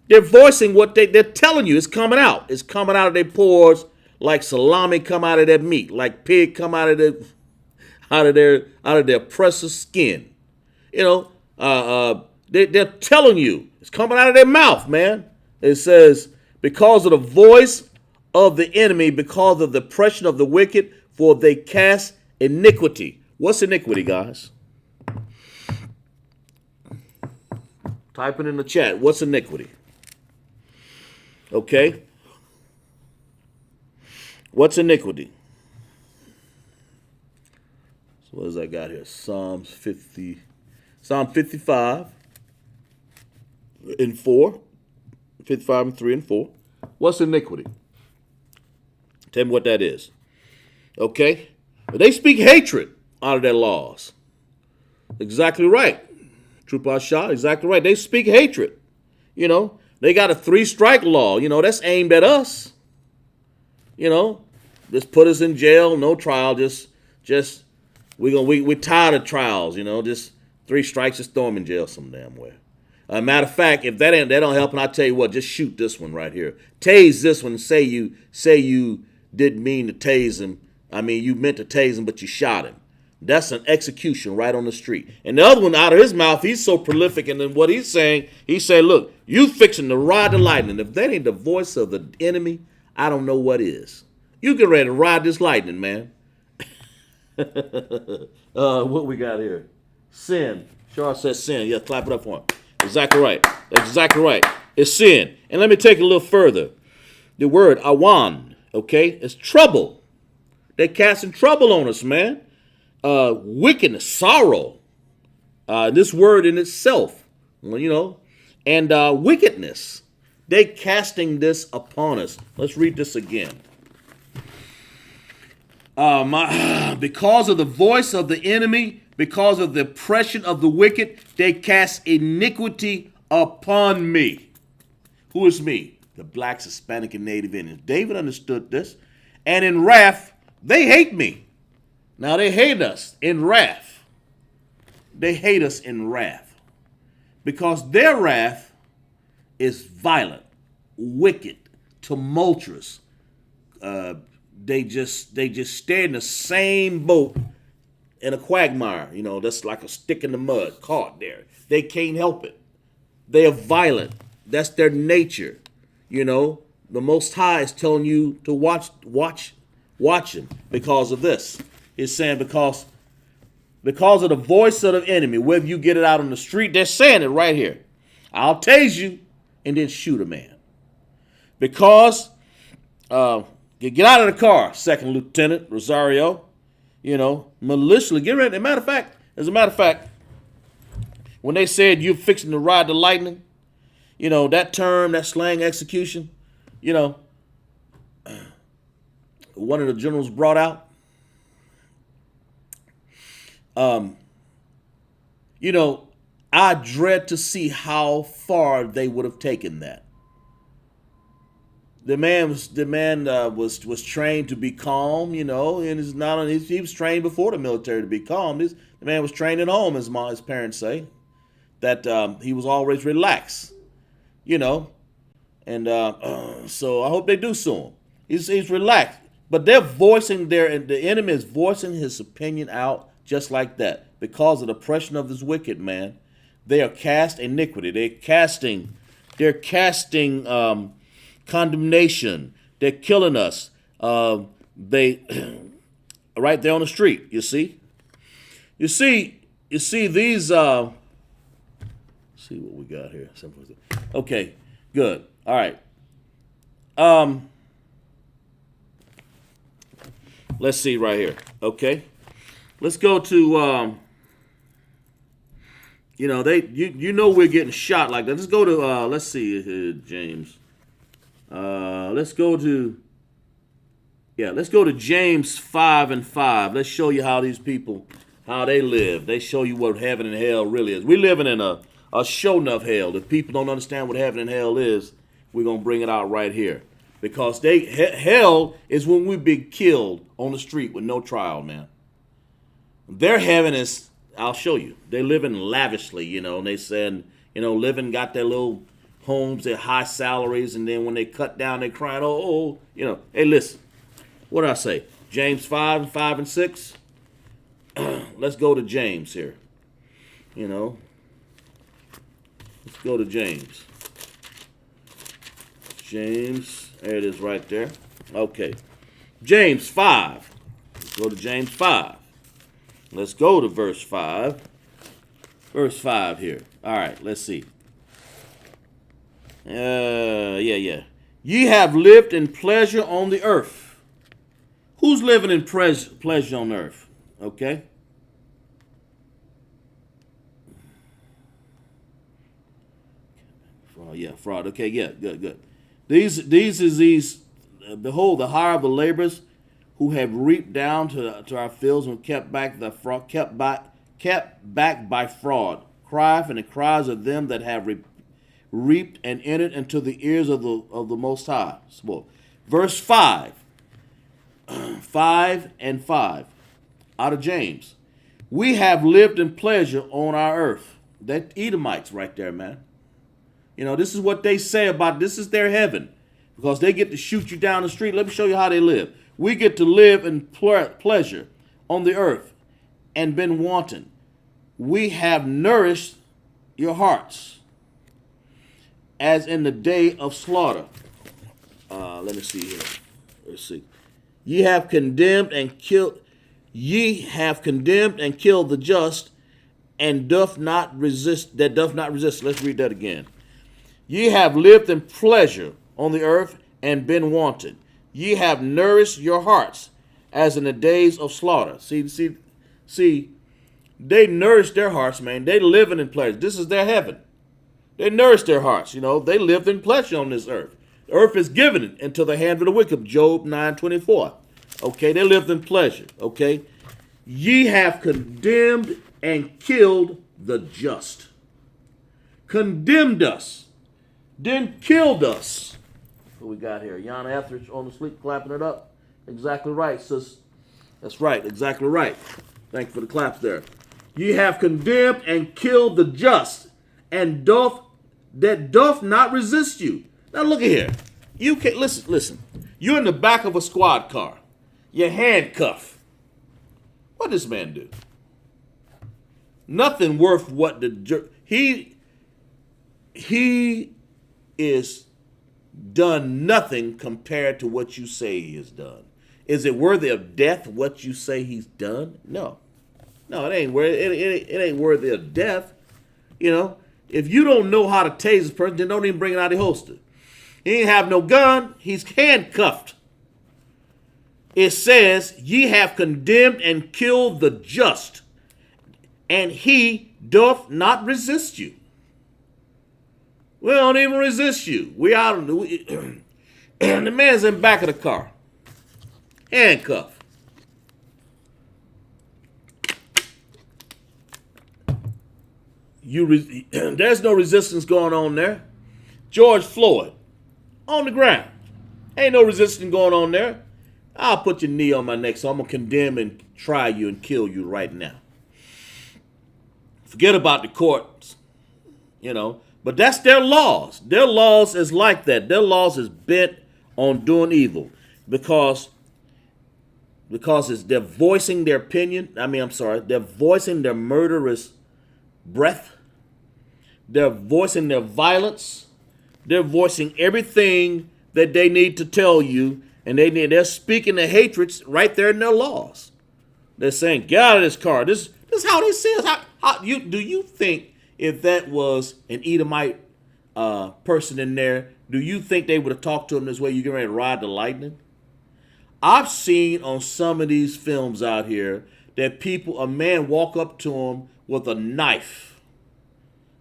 what they're telling you. It's coming out. It's coming out of their pores like salami come out of their meat, like pig come out of their oppressor's skin. They're telling you. It's coming out of their mouth, man. It says, because of the voice of the enemy, because of the oppression of the wicked, for they cast iniquity. What's iniquity, guys? Type it in the chat. What's iniquity? Okay. What's iniquity? So what does I got here? Psalm 55 and 4. 55 and 3 and 4. What's iniquity? Tell me what that is. Okay? They speak hatred out of their laws. Exactly right. Trooper Shah, exactly right. They speak hatred. They got a 3-strike law. That's aimed at us. Just put us in jail, no trial. We're tired of trials. Just 3 strikes, just throw them in jail some damn way. Matter of fact, if that don't help, and I tell you what, just shoot this one right here. Tase this one. Say you didn't mean to tase him. I mean, you meant to tase him, but you shot him. That's an execution right on the street. And the other one, out of his mouth, he's so prolific, and then what he's saying, look, you fixing to ride the lightning. If that ain't the voice of the enemy, I don't know what is. You get ready to ride this lightning, man. What we got here? Sin. Charles says sin. Yeah, clap it up for him. Exactly right. Exactly right. It's sin. And let me take it a little further. The word awan, okay, is trouble. They casting trouble on us, man. Wickedness, sorrow. This word in itself, and wickedness. They casting this upon us. Let's read this again. Because of the voice of the enemy, because of the oppression of the wicked, they cast iniquity upon me. Who is me? The blacks, Hispanic, and Native Indians. David understood this. And in wrath, they hate me. Now they hate us in wrath. They hate us in wrath. Because their wrath is violent, wicked, tumultuous. They just stay in the same boat in a quagmire, that's like a stick in the mud, caught there. They can't help it. They are violent. That's their nature. The Most High is telling you to watch him because of this. He's saying because of the voice of the enemy, whether you get it out on the street, they're saying it right here. I'll tase you and then shoot a man. Because get out of the car, Second Lieutenant Rosario. Maliciously get ready. As a matter of fact, when they said you're fixing to ride the lightning, that term, that slang execution, one of the generals brought out. I dread to see how far they would have taken that. The man was trained to be calm, and he was trained before the military to be calm. The man was trained at home, as his parents say, that he was always relaxed, and so I hope they do sue him. He's relaxed, but they're the enemy is voicing his opinion out just like that. Because of the oppression of this wicked man, they are cast iniquity. They're casting condemnation. They're killing us. They right there on the street. You see these. See what we got here. Okay, good. All right. Let's see right here. Okay, let's go to. We're getting shot like that. Let's go to. Let's see, James. Let's go to James 5:5. Let's show you how these people, how they live. They show you what heaven and hell really is. We're living in a show enough hell. If people don't understand what heaven and hell is, we're going to bring it out right here. Because hell is when we be killed on the street with no trial, man. Their heaven is, I'll show you. They're living lavishly, and they said, living, got their little homes, their high salaries, and then when they cut down, they crying, Hey, listen, what did I say? James 5:5-6. Let's go to James here. Let's go to James. James, there it is right there. Okay. James 5. Let's go to James 5. Let's go to verse 5. Verse 5 here. All right, let's see. Ye have lived in pleasure on the earth. Who's living in pleasure on earth? Okay. Fraud. Okay, yeah, good. Behold, the hire of the laborers who have reaped down to our fields and kept back by fraud. Cry and the cries of them that have reaped and entered into the ears of the Most High. Verse 5. 5:5 out of James. We have lived in pleasure on our earth. That Edomites right there, man. This is what they say about this is their heaven. Because they get to shoot you down the street. Let me show you how they live. We get to live in pleasure on the earth and been wanton. We have nourished your hearts as in the day of slaughter. Let me see here. Let's see. Ye have condemned and killed the just, and doth not resist. Let's read that again. Ye have lived in pleasure on the earth and been wanted. Ye have nourished your hearts as in the days of slaughter. See, they nourished their hearts, man. They living in pleasure. This is their heaven. They nourished their hearts. They lived in pleasure on this earth. The earth is given into the hand of the wicked. Job 9:24. Okay, they lived in pleasure. Okay, ye have condemned and killed the just. Condemned us, then killed us. What we got here? Yana Etheridge on the sleep, clapping it up. Exactly right, sis. That's right, exactly right. Thank you for the claps there. Ye have condemned and killed the just, and doth not resist you. Now look at here. You can listen. You're in the back of a squad car. You're handcuffed. What does this man do? Nothing worth what he is done nothing compared to what you say he has done. Is it worthy of death what you say he's done? No, it ain't worthy. It ain't worthy of death. If you don't know how to tase this person, then don't even bring it out of the holster. He ain't have no gun. He's handcuffed. It says, ye have condemned and killed the just, and he doth not resist you. We don't even resist you. We out of the the man's in the back of the car, handcuffed. There's no resistance going on there. George Floyd on the ground. Ain't no resistance going on there. I'll put your knee on my neck, so I'm going to condemn and try you and kill you right now. Forget about the courts, But that's their laws. Their laws is like that. Their laws is bent on doing evil. Because because they're voicing their opinion. They're voicing their murderous breath. They're voicing their violence. They're voicing everything that they need to tell you, and they're speaking the hatreds right there in their laws. They're saying, "Get out of this car." This is how they say it. Do you think if that was an Edomite person in there, do you think they would have talked to him this way? You get ready to ride the lightning? I've seen on some of these films out here that a man walk up to him with a knife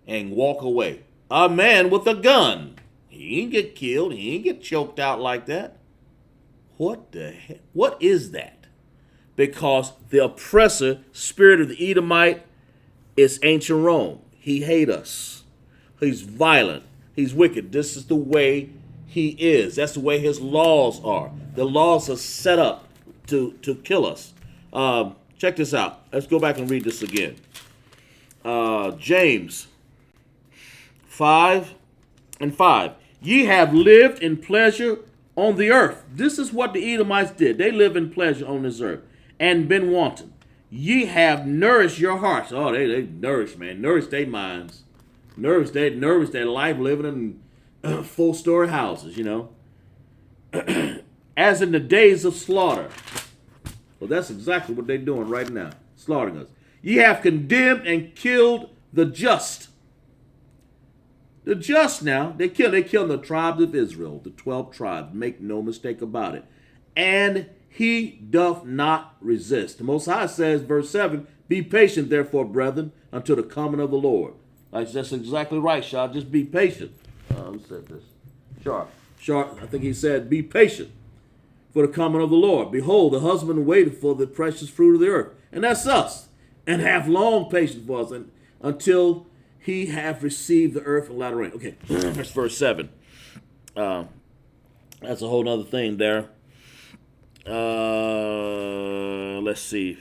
and walk away. A man with a gun. He ain't get killed. He ain't get choked out like that. What the heck? What is that? Because the oppressor spirit of the Edomite is ancient Rome. He hates us. He's violent. He's wicked. This is the way he is. That's the way his laws are. The laws are set up to kill us. Check this out. Let's go back and read this again. James 5:5. Ye have lived in pleasure on the earth. This is what the Edomites did. They live in pleasure on this earth and been wanton. Ye have nourished your hearts. Oh, they nourished, man. Nourished their minds. Nourished their life living in full-story houses, you know. As in the days of slaughter. Well, that's exactly what they're doing right now. Slaughtering us. Ye have condemned and killed the just. The just now, they killed the tribes of Israel, the 12 tribes. Make no mistake about it. And he doth not resist. The Most High says, verse 7, be patient, therefore, brethren, until the coming of the Lord. That's exactly right, Shaw. Just be patient. Who said this? Sharp. I think he said, be patient for the coming of the Lord. Behold, the husband waited for the precious fruit of the earth. And that's us. And have long patience for us until he have received the earth and latter rain. Okay, that's verse 7. That's a whole other thing there. Let's see.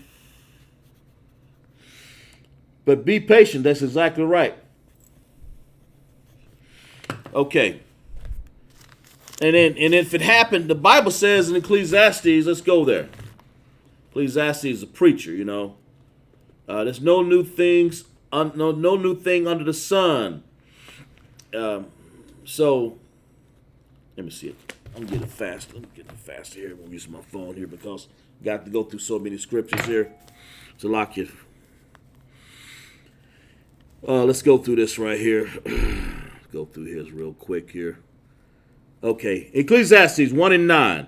But be patient. That's exactly right. Okay. And if it happened, the Bible says in Ecclesiastes, let's go there. Ecclesiastes is a preacher, you know. There's no new things, no new thing under the sun. So, let me see it. I'm getting fast. I'm getting fast here. I'm using my phone here because I got to go through so many scriptures here. So lock it. Let's go through this right here. Go through his real quick here. Okay, Ecclesiastes 1:9.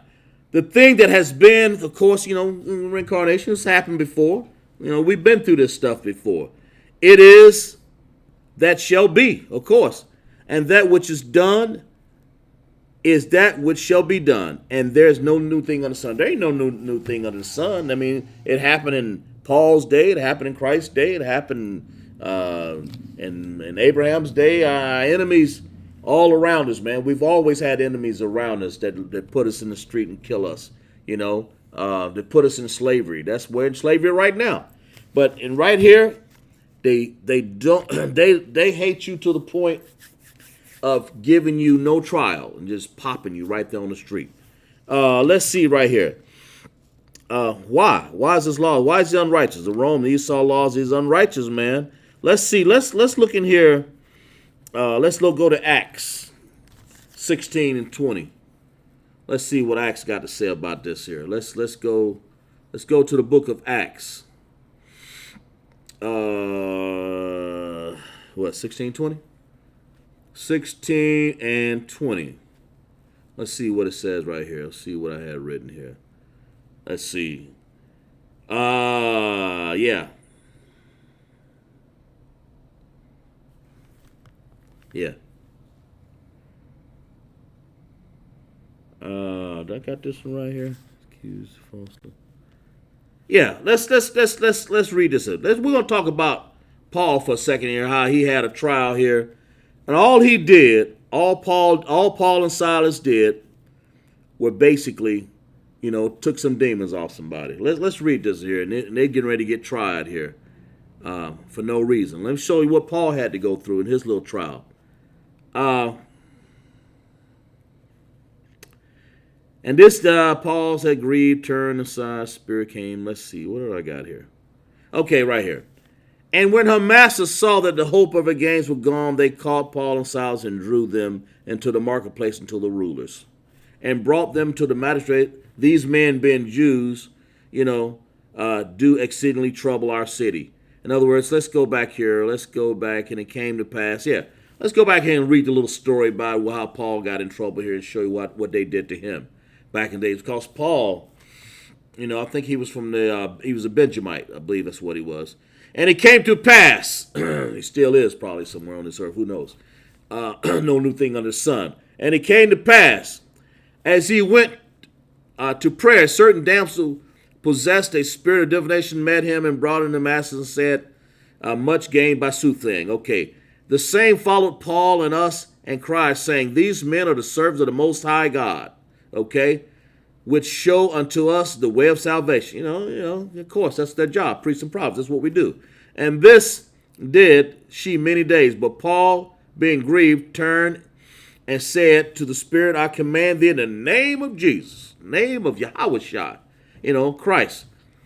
The thing that has been, of course, you know, reincarnation has happened before. You know, we've been through this stuff before. It is that shall be, of course. And that which is done is that which shall be done. And there's no new thing under the sun. There ain't no new thing under the sun. I mean, it happened in Paul's day. It happened in Christ's day. It happened in Abraham's day. Our enemies all around us, man. We've always had enemies around us that put us in the street and kill us, you know, that put us in slavery. We're in slavery right now. But in right here, they hate you to the point of giving you no trial and just popping you right there on the street. Let's see right here. Why? Why is this law? Why is he unrighteous? The Rome, the Esau laws is unrighteous, man. Let's see. Let's look in here. Go to Acts 16:20. Let's see what Acts got to say about this here. Let's go to the book of Acts. 16:20? 16:20. Let's see what it says right here. Let's see what I had written here. Let's see. Yeah. Yeah. I got this one right here. Accused falsely. Yeah, let's read this. We're gonna talk about Paul for a second here. How he had a trial here, and all he did, all Paul and Silas did, were basically, you know, took some demons off somebody. Let's read this here, and they're getting ready to get tried here for no reason. Let me show you what Paul had to go through in his little trial. And this Paul had grieved, turned aside, spirit came. Let's see, what do I got here? Okay, right here. And when her masters saw that the hope of her gains were gone, they caught Paul and Silas and drew them into the marketplace unto the rulers, and brought them to the magistrate. These men, being Jews, do exceedingly trouble our city. In other words, let's go back here. Let's go back, and it came to pass. Yeah, let's go back here and read the little story about how Paul got in trouble here and show you what they did to him back in the days. Because Paul, I think he was he was a Benjamite. I believe that's what he was. And it came to pass, he still is probably somewhere on this earth, who knows, no new thing under the sun. And it came to pass, as he went to prayer, a certain damsel possessed a spirit of divination met him and brought him to Damascus and said, much gained by soothsaying. Okay, the same followed Paul and us and cried, saying, these men are the servants of the Most High God, okay, which show unto us the way of salvation. Of course, that's their job, priests and prophets. That's what we do. And this did she many days. But Paul, being grieved, turned and said to the spirit, I command thee in the name of Jesus, name of Yahushua, Christ,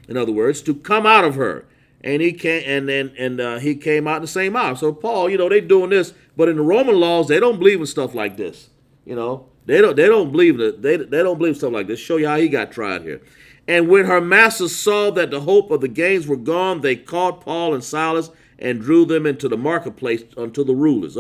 in other words, to come out of her. And he came, and he came out in the same hour. So Paul, they doing this, but in the Roman laws, they don't believe in stuff like this. They don't believe that they don't believe stuff like this. Show you how he got tried here. And when her masters saw that the hope of the gains were gone, they caught Paul and Silas and drew them into the marketplace unto the rulers.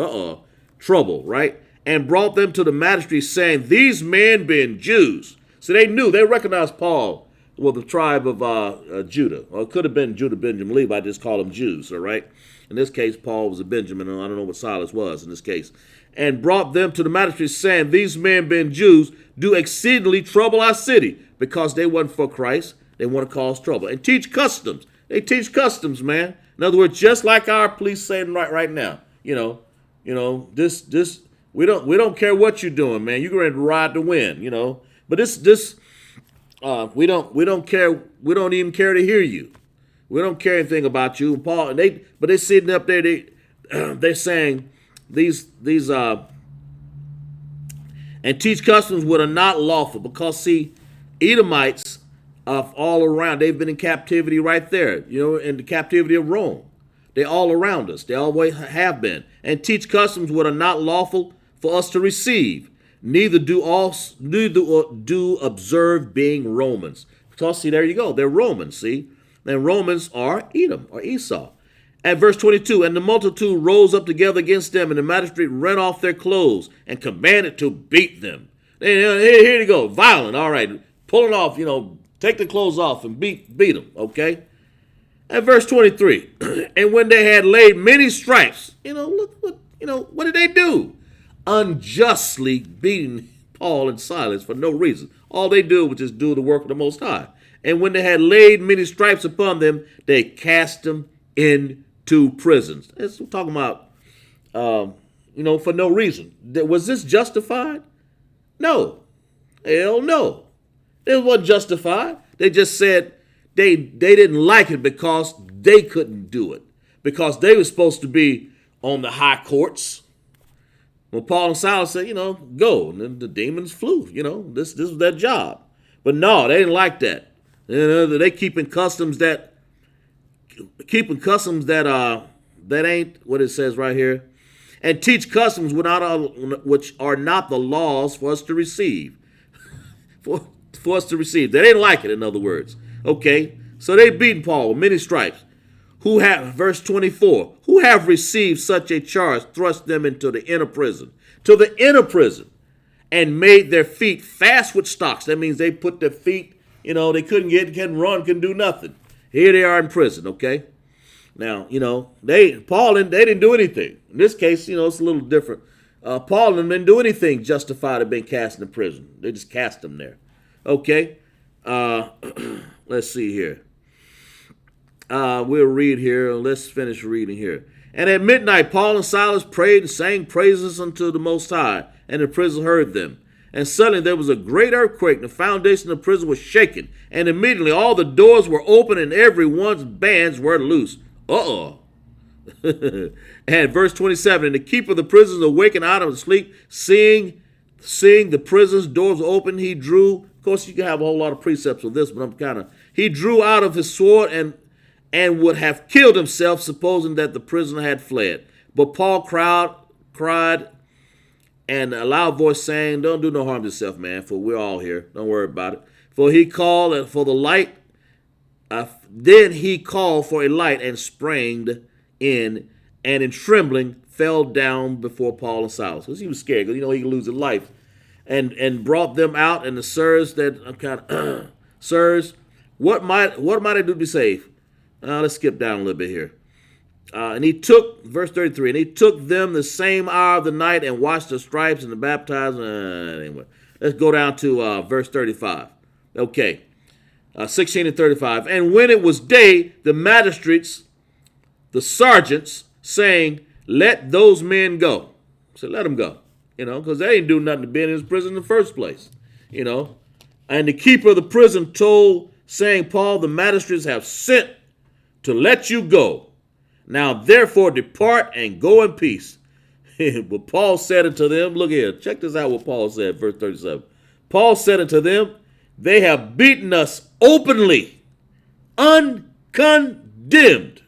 Trouble, right? And brought them to the magistrate, saying, these men being Jews. So they recognized Paul was the tribe of Judah. Or it could have been Judah, Benjamin, Levi. I just call them Jews, all right? In this case, Paul was a Benjamin, and I don't know what Silas was in this case. And brought them to the magistrate, saying, these men being Jews do exceedingly trouble our city, because they wasn't for Christ. They want to cause trouble. And teach customs. They teach customs, man. In other words, just like our police saying right now, this we don't care what you're doing, man. You're going to ride the wind, But we don't care. We don't even care to hear you. We don't care anything about you. And Paul, but they sitting up there. They're saying these and teach customs what are not lawful, because see, Edomites all around. They've been in captivity right there. In the captivity of Rome. They're all around us. They always have been. And teach customs what are not lawful for us to receive. Neither do observe being Romans. Because see, there you go. They're Romans, see? And Romans are Edom or Esau. At verse 22, and the multitude rose up together against them, and the magistrate rent off their clothes and commanded to beat them. Here you go, violent, all right. Pulling off, take the clothes off and beat them, okay? At verse 23, and when they had laid many stripes, look what, what did they do? Unjustly beating Paul and Silas for no reason. All they do was just do the work of the Most High. And when they had laid many stripes upon them, they cast them into prisons. That's what we're talking about, for no reason. Was this justified? No. Hell no. It wasn't justified. They just said they didn't like it because they couldn't do it. Because they were supposed to be on the high courts. Well, Paul and Silas said, go. And then the demons flew. This was their job. But no, they didn't like that. They keeping customs that ain't what it says right here. And teach customs which are not the laws for us to receive. for us to receive. They didn't like it, in other words. Okay, so they beaten Paul with many stripes. Verse 24, who have received such a charge, thrust them into the inner prison, and made their feet fast with stocks. That means they put their feet, they couldn't run, couldn't do nothing. Here they are in prison, okay? Now, they didn't do anything. In this case, it's a little different. Paul and them didn't do anything justified of being cast into prison. They just cast them there. Okay, let's see here. We'll read here. Let's finish reading here. And at midnight, Paul and Silas prayed and sang praises unto the Most High, and the prison heard them. And suddenly there was a great earthquake, and the foundation of the prison was shaken. And immediately all the doors were open, and every one's bands were loose. And verse 27, and the keeper of the prison awakened out of his sleep, seeing seeing the prison's doors open, he drew. Of course, you can have a whole lot of precepts with this, but he drew out of his sword and would have killed himself, supposing that the prisoner had fled. But Paul cried and a loud voice saying, "Don't do no harm to yourself, man, for we're all here. Don't worry about it." For he called for the light. Then he called for a light and sprang in, and in trembling fell down before Paul and Silas, because he was scared, because he could lose his life, and brought them out. And the sirs that sirs, what might I do to be saved? Let's skip down a little bit here. And he took, verse 33, and he took them the same hour of the night and washed the stripes and the baptized. Anyway, let's go down to verse 35. Okay, 16 and 35. And when it was day, the magistrates, the sergeants, saying, "Let those men go." So let them go, because they ain't do nothing to be in his prison in the first place, And the keeper of the prison told, saying, "Paul, the magistrates have sent to let you go. Now therefore depart and go in peace." But Paul said unto them, look here, check this out what Paul said, verse 37. Paul said unto them, "They have beaten us openly, uncondemned."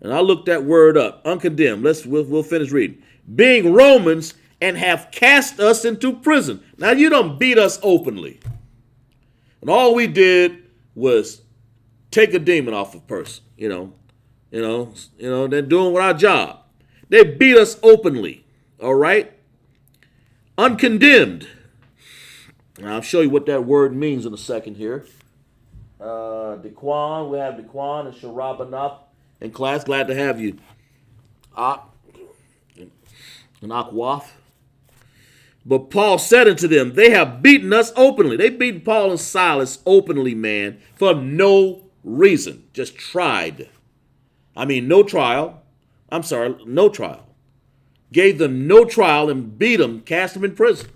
And I looked that word up, uncondemned. We'll finish reading. "Being Romans, and have cast us into prison." Now you don't beat us openly. And all we did was take a demon off a person, they're doing with our job. They beat us openly, all right? Uncondemned. Now I'll show you what that word means in a second here. Dequan, we have Dequan and Sharabanath in class. Glad to have you. And Akwaf. But Paul said unto them, "They have beaten us openly." They beat Paul and Silas openly, man, for no reason. Just tried. No trial. No trial. Gave them no trial and beat them, cast them in prison.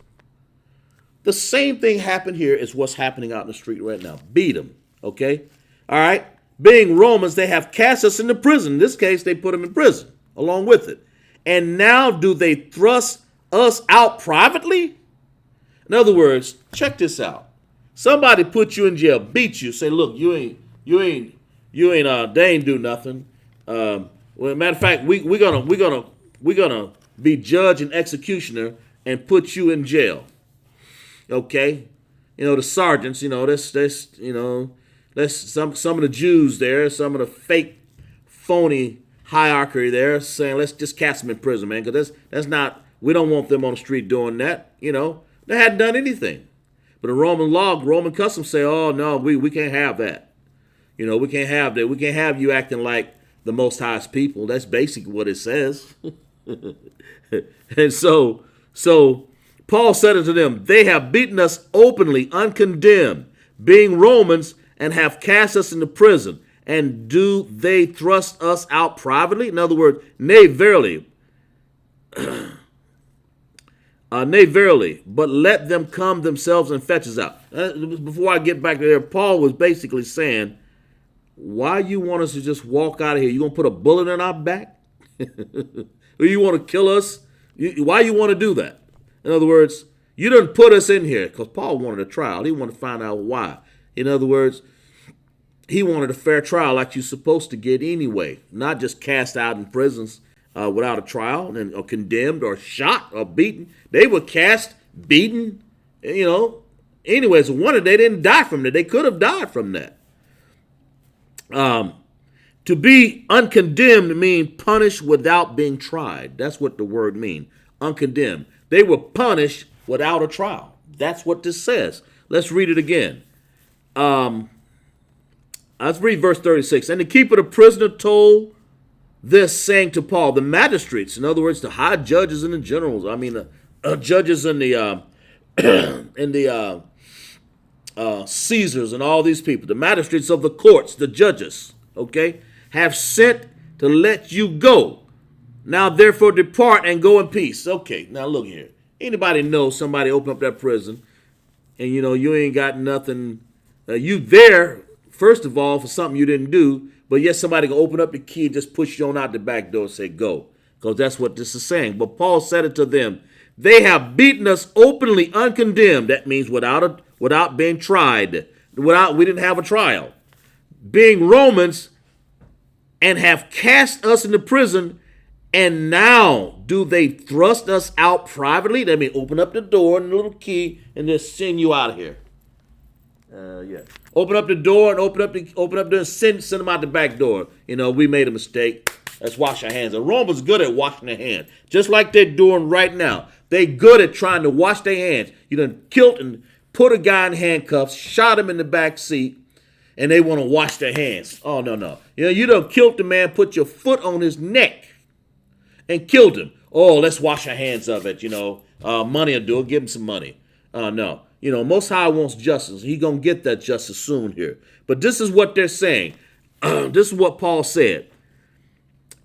The same thing happened here as what's happening out in the street right now. Beat them, okay? All right? Being Romans, they have cast us into prison. In this case, they put them in prison along with it. And now do they thrust us out privately? In other words, check this out. Somebody put you in jail, beat you, say, "Look, they ain't do nothing." Matter of fact, we're gonna be judge and executioner and put you in jail. Okay, the sergeants, that's some of the Jews there, some of the fake, phony hierarchy there, saying let's just cast them in prison, man, because that's not. We don't want them on the street doing that. They hadn't done anything. But the Roman law, Roman customs say, "Oh no, we can't have that. We can't have that. We can't have you acting like the Most High's people." That's basically what it says. And so Paul said unto them, "They have beaten us openly, uncondemned, being Romans, and have cast us into prison. And do they thrust us out privately?" In other words, nay, verily. Nay, verily, but let them come themselves and fetch us out. Before I get back to there, Paul was basically saying, why you want us to just walk out of here? You going to put a bullet in our back? Or you want to kill us? Why you want to do that? In other words, you didn't put us in here, because Paul wanted a trial. He wanted to find out why. In other words, he wanted a fair trial like you're supposed to get anyway, not just cast out in prisons without a trial, or condemned or shot or beaten. They were cast, beaten, Anyways, one of they didn't die from that. They could have died from that. To be uncondemned means punished without being tried. That's what the word means, uncondemned. They were punished without a trial. That's what this says. Let's read it again. Let's read verse 36. "And the keeper of the prisoner told this, saying to Paul," the magistrates, in other words, the high judges and the generals, judges and the Caesars and all these people, the magistrates of the courts, the judges, okay, "have sent to let you go. Now therefore depart and go in peace." Okay, now look here. Anybody know somebody open up that prison and you ain't got nothing, you there, first of all, for something you didn't do, but yet somebody can open up the key and just push you on out the back door and say, "Go." Because that's what this is saying. But Paul said it to them, They have beaten us openly uncondemned. That means without being tried. We didn't have a trial. Being Romans, and have cast us into prison, and now do they thrust us out privately? That means open up the door and a little key and just send you out of here. Open up the door and open up the and send them out the back door. We made a mistake. Let's wash our hands. The Romans good at washing their hands, just like they're doing right now. They good at trying to wash their hands. You done killed and put a guy in handcuffs, shot him in the back seat, and they want to wash their hands. Oh, no. You done killed the man, put your foot on his neck, and killed him. Oh, let's wash our hands of it. Money will do it. Give him some money. No. Most High wants justice. He going to get that justice soon here. But this is what they're saying. This is what Paul said.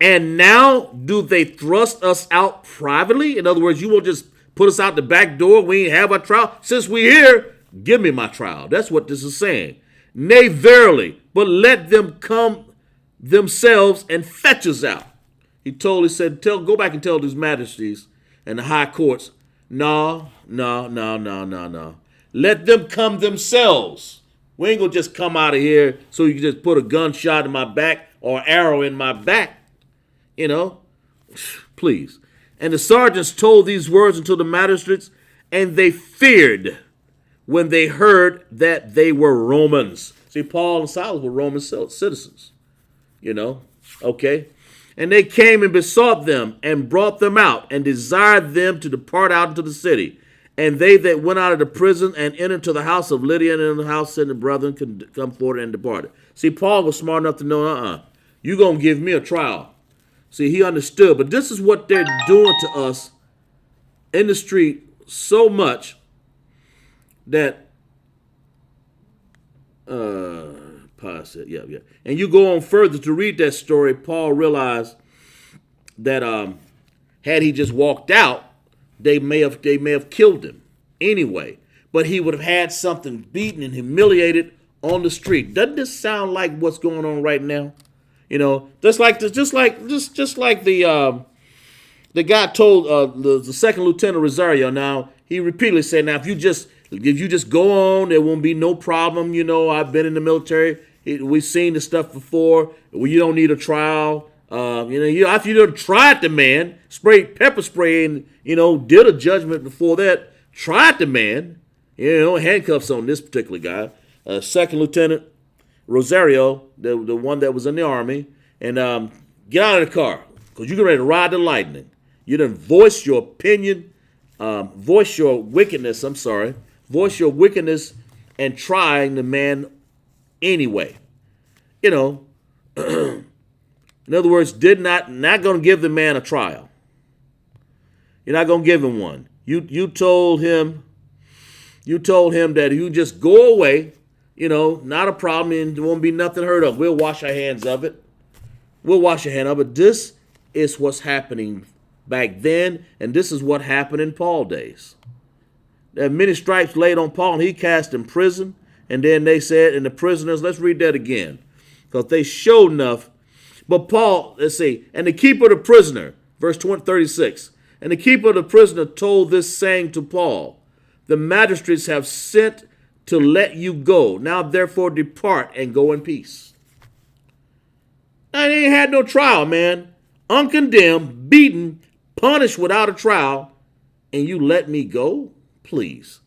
And now do they thrust us out privately? In other words, you will just put us out the back door. We ain't have a trial. Since we're here, give me my trial. That's what this is saying. Nay, verily, but let them come themselves and fetch us out. He said, go back and tell these majesties and the high courts, no. Let them come themselves. We ain't going to just come out of here so you can just put a gunshot in my back or arrow in my back. Please. And the sergeants told these words unto the magistrates, and they feared when they heard that they were Romans. See, Paul and Silas were Roman citizens, okay? And they came and besought them and brought them out and desired them to depart out into the city. And they that went out of the prison and entered to the house of Lydia, and in the house said the brethren could come forward and departed. See, Paul was smart enough to know, you're going to give me a trial. See, he understood. But this is what they're doing to us in the street so much that, Paul said, yeah. And you go on further to read that story, Paul realized that had he just walked out, they may have killed him anyway. But he would have had something beaten and humiliated on the street. Doesn't this sound like what's going on right now? Just like the guy told the second lieutenant Rosario. Now he repeatedly said, now if you just go on, there won't be no problem. I've been in the military. We've seen the stuff before. You don't need a trial. After you done tried the man, sprayed pepper spray, and did a judgment before that. Tried the man. Handcuffs on this particular guy. Second Lieutenant Rosario, the one that was in the army, and get out of the car because you're ready to ride the lightning. You done voice your opinion, voice your wickedness and trying the man anyway. In other words, not going to give the man a trial. You're not going to give him one. You told him that you just go away. Not a problem, and there won't be nothing heard of. We'll wash our hands of it. This is what's happening back then, and this is what happened in Paul's days. There are many stripes laid on Paul, and he cast in prison. And then they said, and the prisoners, let's read that again, because they showed enough. But Paul, let's see, and the keeper of the prisoner, verse 36, and the keeper of the prisoner told this saying to Paul, the magistrates have sent to let you go. Now, therefore, depart and go in peace. Now, they ain't had no trial, man. Uncondemned, beaten, punished without a trial, and you let me go? Please.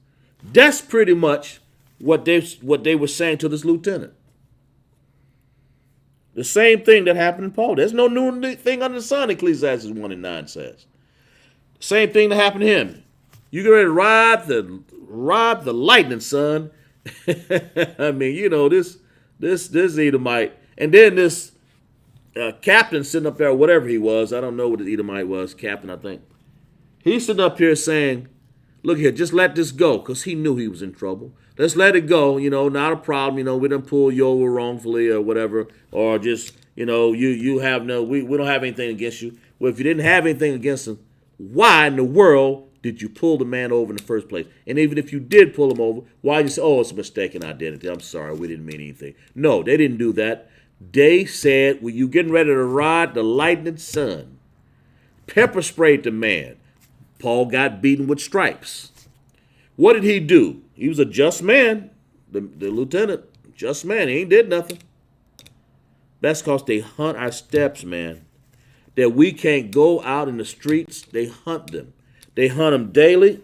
That's pretty much what they were saying to this lieutenant. The same thing that happened in Paul. There's no new thing under the sun, Ecclesiastes 1:9 says. Same thing that happened to him. You get ready to ride the lightning, son. I mean, this Edomite. And then this captain sitting up there, whatever he was. I don't know what the Edomite was, captain, I think. He's sitting up here saying, look here, just let this go, because he knew he was in trouble. Let's let it go, not a problem. We didn't pull you over wrongfully or whatever, or just, you have we don't have anything against you. Well, if you didn't have anything against him, why in the world did you pull the man over in the first place? And even if you did pull him over, why did you say, oh, it's a mistaken identity. I'm sorry, we didn't mean anything. No, they didn't do that. They said, well, you getting ready to ride the lightning sun. Pepper sprayed the man. Paul got beaten with stripes. What did he do? He was a just man, the lieutenant, just man. He ain't did nothing. That's because they hunt our steps, man. That we can't go out in the streets. They hunt them. They hunt them daily.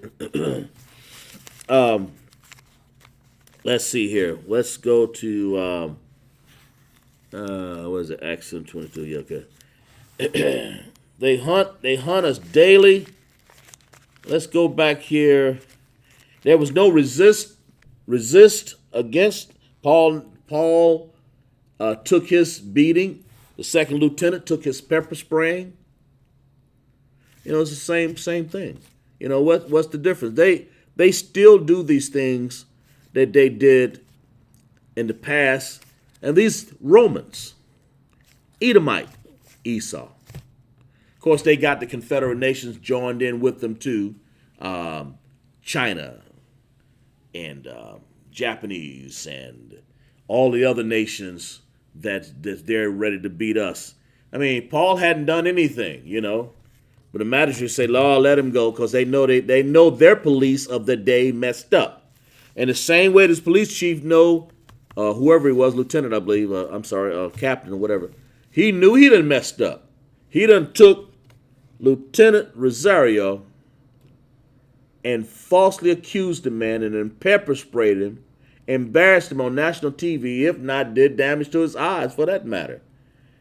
Let's see here. Let's go to, what is it? Acts 22. Yeah, okay. They hunt us daily. Let's go back here. There was no resist against Paul. Paul took his beating. The second lieutenant took his pepper spraying. You know, it's the same thing. You know, what's the difference? They still do these things that they did in the past. And these Romans, Edomite, Esau. Of course, they got the Confederate Nations joined in with them too. China and Japanese and all the other nations that they're ready to beat us. I mean, Paul hadn't done anything, you know. But the magistrates say, Lord, let him go, because they know their police of the day messed up. And the same way this police chief know, whoever he was, lieutenant, I believe, captain or whatever, he knew he done messed up. He done took Lieutenant Rosario and falsely accused the man and then pepper sprayed him, embarrassed him on national TV, if not did damage to his eyes for that matter,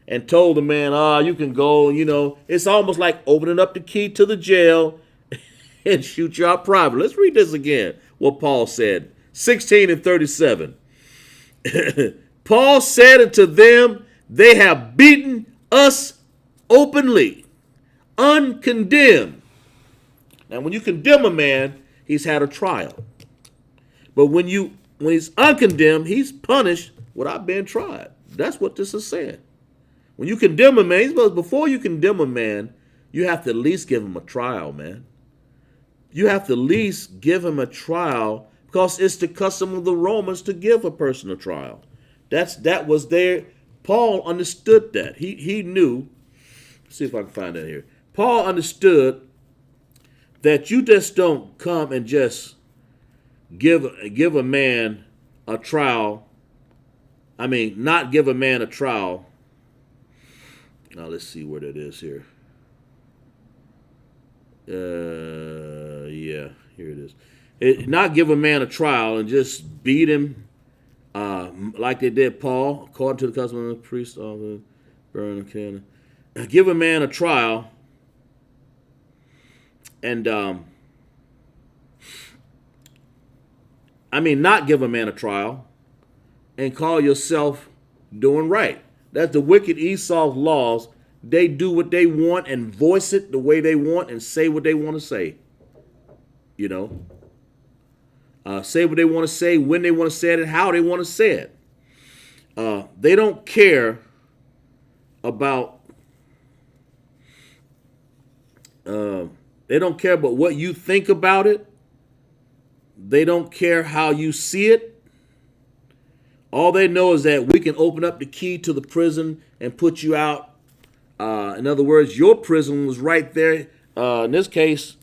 and told the man, you can go, you know. It's almost like opening up the key to the jail and shoot you out private. Let's read this again, what Paul said, 16 and 37. Paul said unto them, they have beaten us openly, uncondemned. Now, when you condemn a man, he's had a trial. But when he's uncondemned, he's punished without being tried. That's what this is saying. When you condemn a man, before you condemn a man, you have to at least give him a trial, man. You have to at least give him a trial, because it's the custom of the Romans to give a person a trial. That was there. Paul understood that. He knew. Let's see if I can find that here. Paul understood that you just don't come and just give a man a trial. I mean, not give a man a trial. Now let's see where that is here. Yeah, here it is. Not give a man a trial and just beat him like they did Paul, according to the custom of the priest, all the burn of Canaan. Give a man a trial and not give a man a trial and call yourself doing right. That's the wicked Esau's laws. They do what they want and voice it the way they want and say what they want to say. You know, say what they want to say, when they want to say it, and how they want to say it. They don't care about. They don't care about what you think about it. They don't care how you see it. All they know is that we can open up the key to the prison and put you out. In other words, your prison was right there. In this case,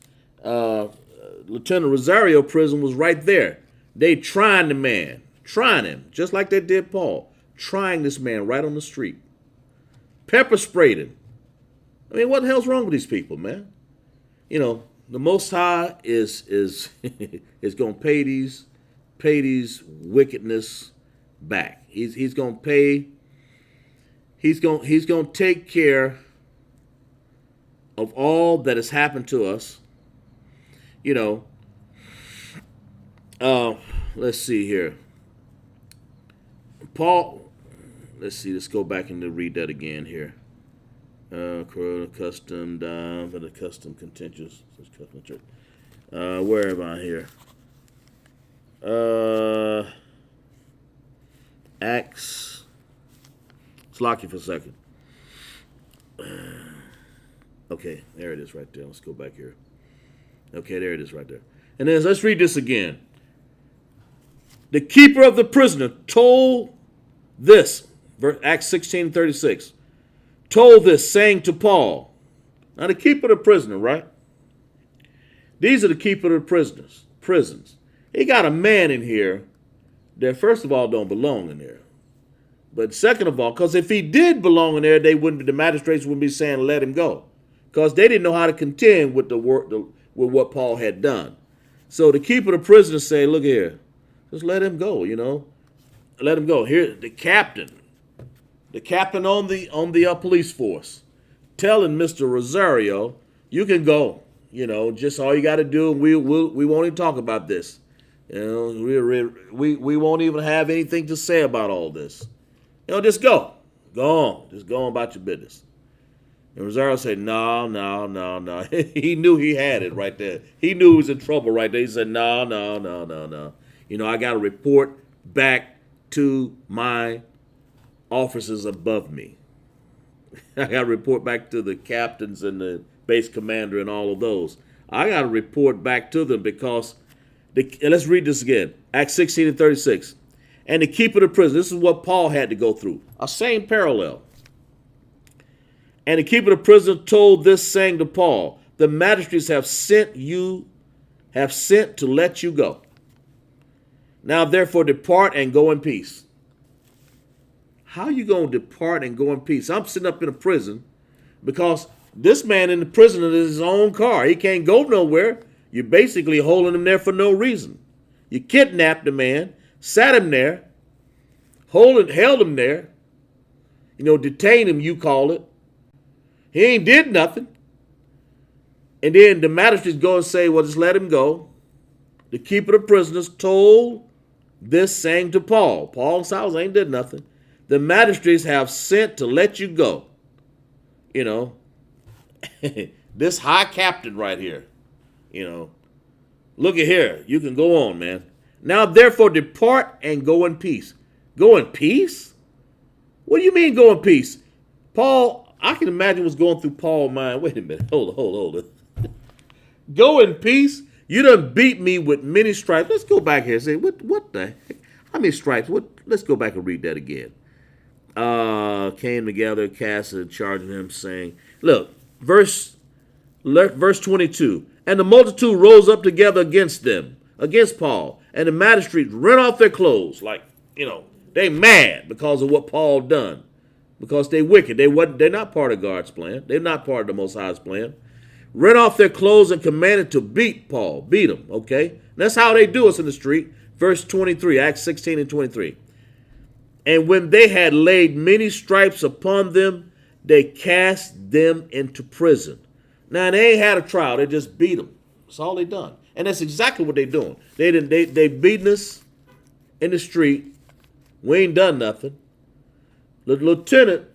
Lieutenant Rosario prison was right there. They trying the man, trying him, just like they did Paul, trying this man right on the street. Pepper sprayed him. I mean, what the hell's wrong with these people, man? You know, the Most High is going to pay these wickedness back. He's going to pay. He's going to take care of all that has happened to us. You know, let's see here. Paul, let's see. Let's go back and read that again here. Custom down for the custom contentious. Where am I here? Acts. Let's lock you for a second. Okay, there it is right there. Let's go back here. Okay, there it is right there. And then let's read this again. The keeper of the prisoner told this, Acts 16:36, told this, saying to Paul, now the keeper of the prisoner, right? These are the keeper of prisons. He got a man in here that, first of all, don't belong in there. But second of all, because if he did belong in there, the magistrates wouldn't be saying let him go, because they didn't know how to contend with with what Paul had done. So the keeper of the prisoners say, look here, just let him go, let him go. Here, the captain on the police force, telling Mr. Rosario, you can go, just all you got to do. We won't even talk about this. We won't even have anything to say about all this. Just go on, just go on about your business. And Rosario said, no. He knew he had it right there. He knew he was in trouble right there. He said, no. I got to report back to my officers above me. I got to report back to the captains and the base commander and all of those. I got to report back to them because, let's read this again. Acts 16 and 36. And the keeper of the prison, this is what Paul had to go through. A same parallel. And the keeper of the prison told this, saying to Paul, the magistrates have sent to let you go. Now therefore depart and go in peace. How you going to depart and go in peace? I'm sitting up in a prison because this man in the prison is his own car. He can't go nowhere. You're basically holding him there for no reason. You kidnapped the man, sat him there, held him there, detained him, you call it. He ain't did nothing. And then the magistrates go and say, well, just let him go. The keeper of the prisoners told this, saying to Paul, Paul and Silas ain't did nothing. The magistrates have sent to let you go. This high captain right here, look at here. You can go on, man. Now, therefore, depart and go in peace. Go in peace? What do you mean go in peace? Paul, I can imagine what's going through Paul's mind. Wait a minute. Hold it. Go in peace? You done beat me with many stripes. Let's go back here and say, what the heck? How many stripes? Let's go back and read that again. Came together, cast a charge on him, saying, look, verse 22. And the multitude rose up together against Paul. And the magistrates rent off their clothes, they mad because of what Paul done. Because they wicked. They're not part of God's plan. They're not part of the Most High's plan. Rent off their clothes and commanded to beat Paul. Beat him, okay? And that's how they do us in the street. Verse 23, Acts 16 and 23. And when they had laid many stripes upon them, they cast them into prison. Now, they ain't had a trial. They just beat them. That's all they done. And that's exactly what they doing. They beating us in the street. We ain't done nothing. The lieutenant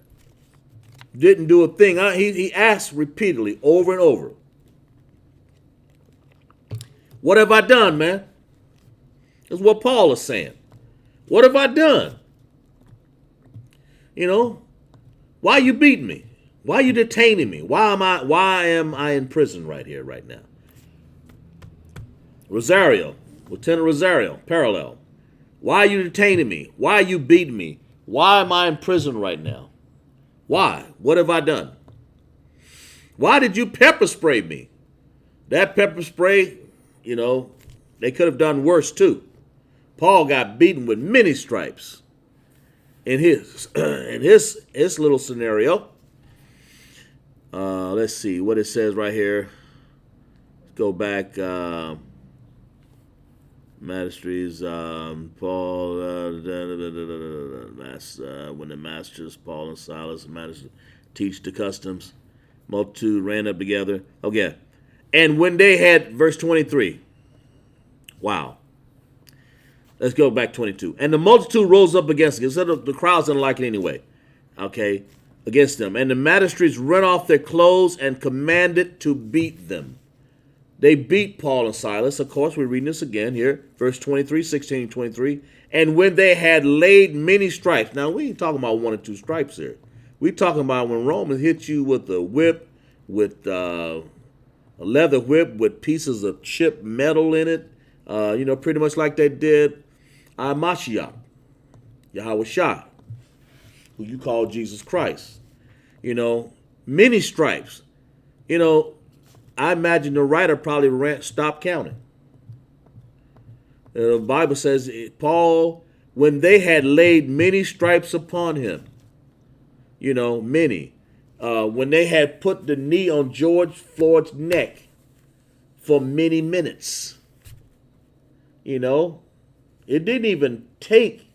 didn't do a thing. He asked repeatedly, over and over, what have I done, man? That's what Paul is saying. What have I done? Why you beating me? Why you detaining me? Why am I in prison right here, right now? Lieutenant Rosario, parallel. Why are you detaining me? Why are you beating me? Why am I in prison right now? Why? What have I done? Why did you pepper spray me? That pepper spray, they could have done worse too. Paul got beaten with many stripes in his little scenario. Let's see what it says right here. Let's go back. Magistrates, Paul, when the masters, Paul and Silas, teach the customs, multitude ran up together. Okay. And when they had, verse 23. Wow. Let's go back 22. And the multitude rose up against them. So the crowds didn't like it anyway. Okay. Against them. And the magistrates rent off their clothes and commanded to beat them. They beat Paul and Silas. Of course, we're reading this again here. Verse 23, 16 and 23. And when they had laid many stripes. Now, we ain't talking about 1 or 2 stripes here. We're talking about when Romans hit you with a whip, with a leather whip with pieces of chipped metal in it. Pretty much like they did Mashiach, Yahweh Shah, who you call Jesus Christ. Many stripes. I imagine the writer probably stopped counting. The Bible says, Paul, when they had laid many stripes upon him, many, when they had put the knee on George Floyd's neck for many minutes, it didn't even take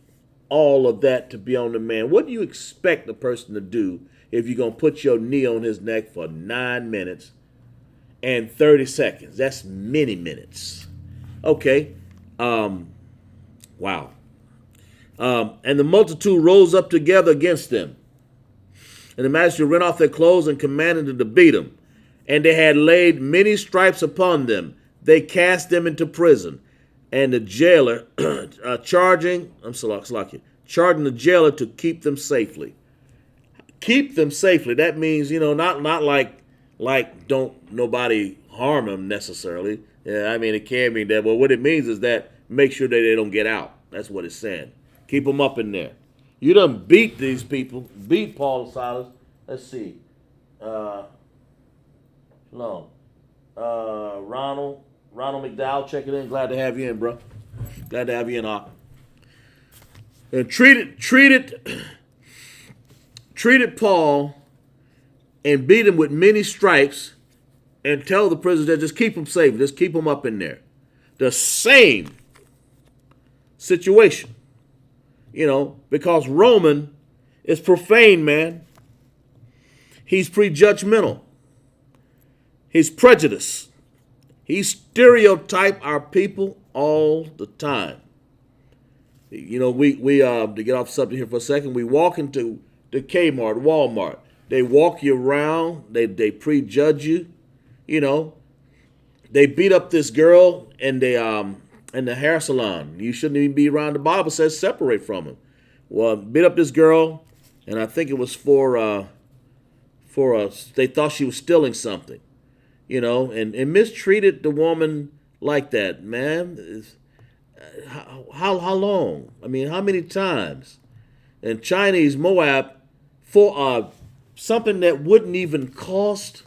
all of that to be on the man. What do you expect a person to do if you're going to put your knee on his neck for 9 minutes and 30 seconds? That's many minutes. Okay. Wow. And the multitude rose up together against them. And the magistrate rent off their clothes and commanded them to beat them. And they had laid many stripes upon them. They cast them into prison. And the jailer, charging the jailer to keep them safely. Keep them safely. That means, not like don't nobody harm them necessarily. Yeah, I mean, it can mean that. But what it means is that make sure that they don't get out. That's what it's saying. Keep them up in there. You done beat these people. Beat Paul and Silas. Let's see. Ronald McDowell, check it in. Glad to have you in, bro. Glad to have you in, Hawk. And treated Paul and beat him with many stripes and tell the prisoners that just keep him safe. Just keep him up in there. The same situation, because Roman is profane, man. He's prejudgmental. He's prejudiced. He stereotype our people all the time. We to get off subject here for a second, we walk into the Kmart, Walmart. They walk you around. They prejudge you. They beat up this girl in the hair salon. You shouldn't even be around. The Bible says separate from him. Well, beat up this girl, and I think it was for they thought she was stealing something. And mistreated the woman like that, man. How long? I mean, how many times? And Chinese Moab for something that wouldn't even cost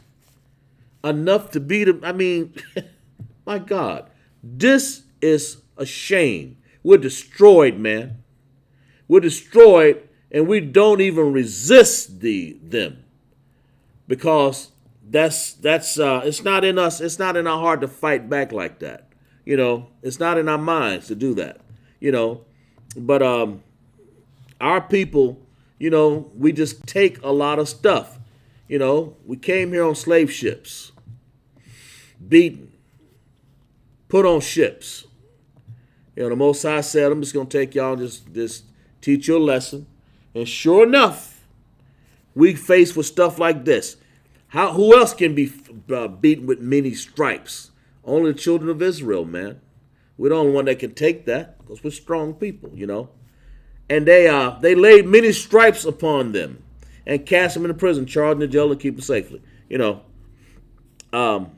enough to beat him. I mean, my God, this is a shame. We're destroyed, man. We're destroyed, and we don't even resist them because that's it's not in us. It's not in our heart to fight back like that. It's not in our minds to do that. But our people, we just take a lot of stuff. We came here on slave ships, beaten, put on ships. The Most High said, I'm just going to take y'all and just teach you a lesson. And sure enough, we faced with stuff like this. Who else can be beaten with many stripes? Only the children of Israel, man. We're the only one that can take that because we're strong people, And they laid many stripes upon them and cast them into prison, charging the jailer to keep them safely. Paul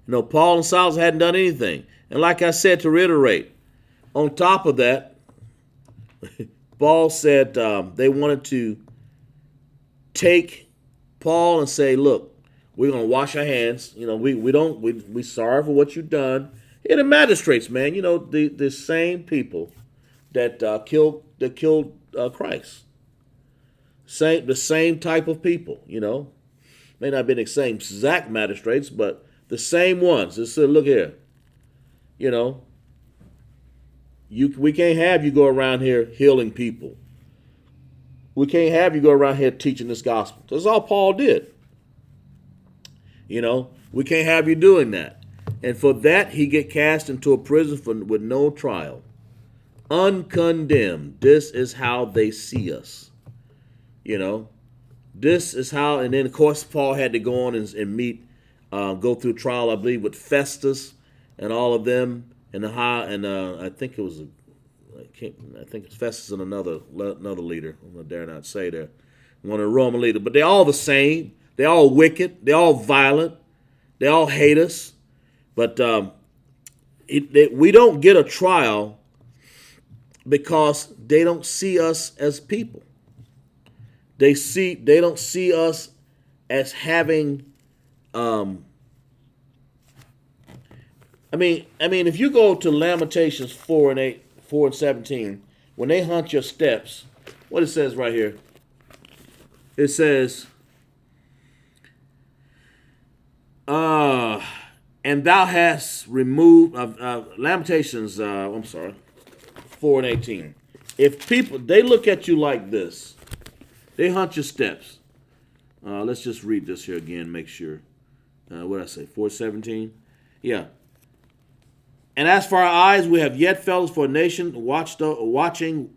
and Silas hadn't done anything. And like I said, to reiterate, on top of that, Paul said they wanted to take Paul and say, look, we're going to wash our hands. We sorry for what you've done. And the magistrates, man, the same people that killed Christ. The same type of people, May not be the same exact magistrates, but the same ones. Just said, look here, we can't have you go around here healing people. We can't have you go around here teaching this gospel. That's all Paul did. We can't have you doing that. And for that, he get cast into a prison with no trial. Uncondemned. This is how they see us. This is how, and then of course Paul had to go on and meet, go through trial, I believe, with Festus and all of them, and I think it was Festus and another leader. I dare not say they're one of the Roman leaders, but they're all the same. They're all wicked. They're all violent. They all hate us. But we don't get a trial because they don't see us as people. They don't see us as having I mean, if you go to Lamentations 4:17, when they hunt your steps, what it says right here, it says, and thou hast removed, Lamentations, 4:18. If people, they look at you like this, they hunt your steps. Let's just read this here again, make sure. What did I say, 4:17? Yeah. And as for our eyes, we have yet fellows for a nation, watching,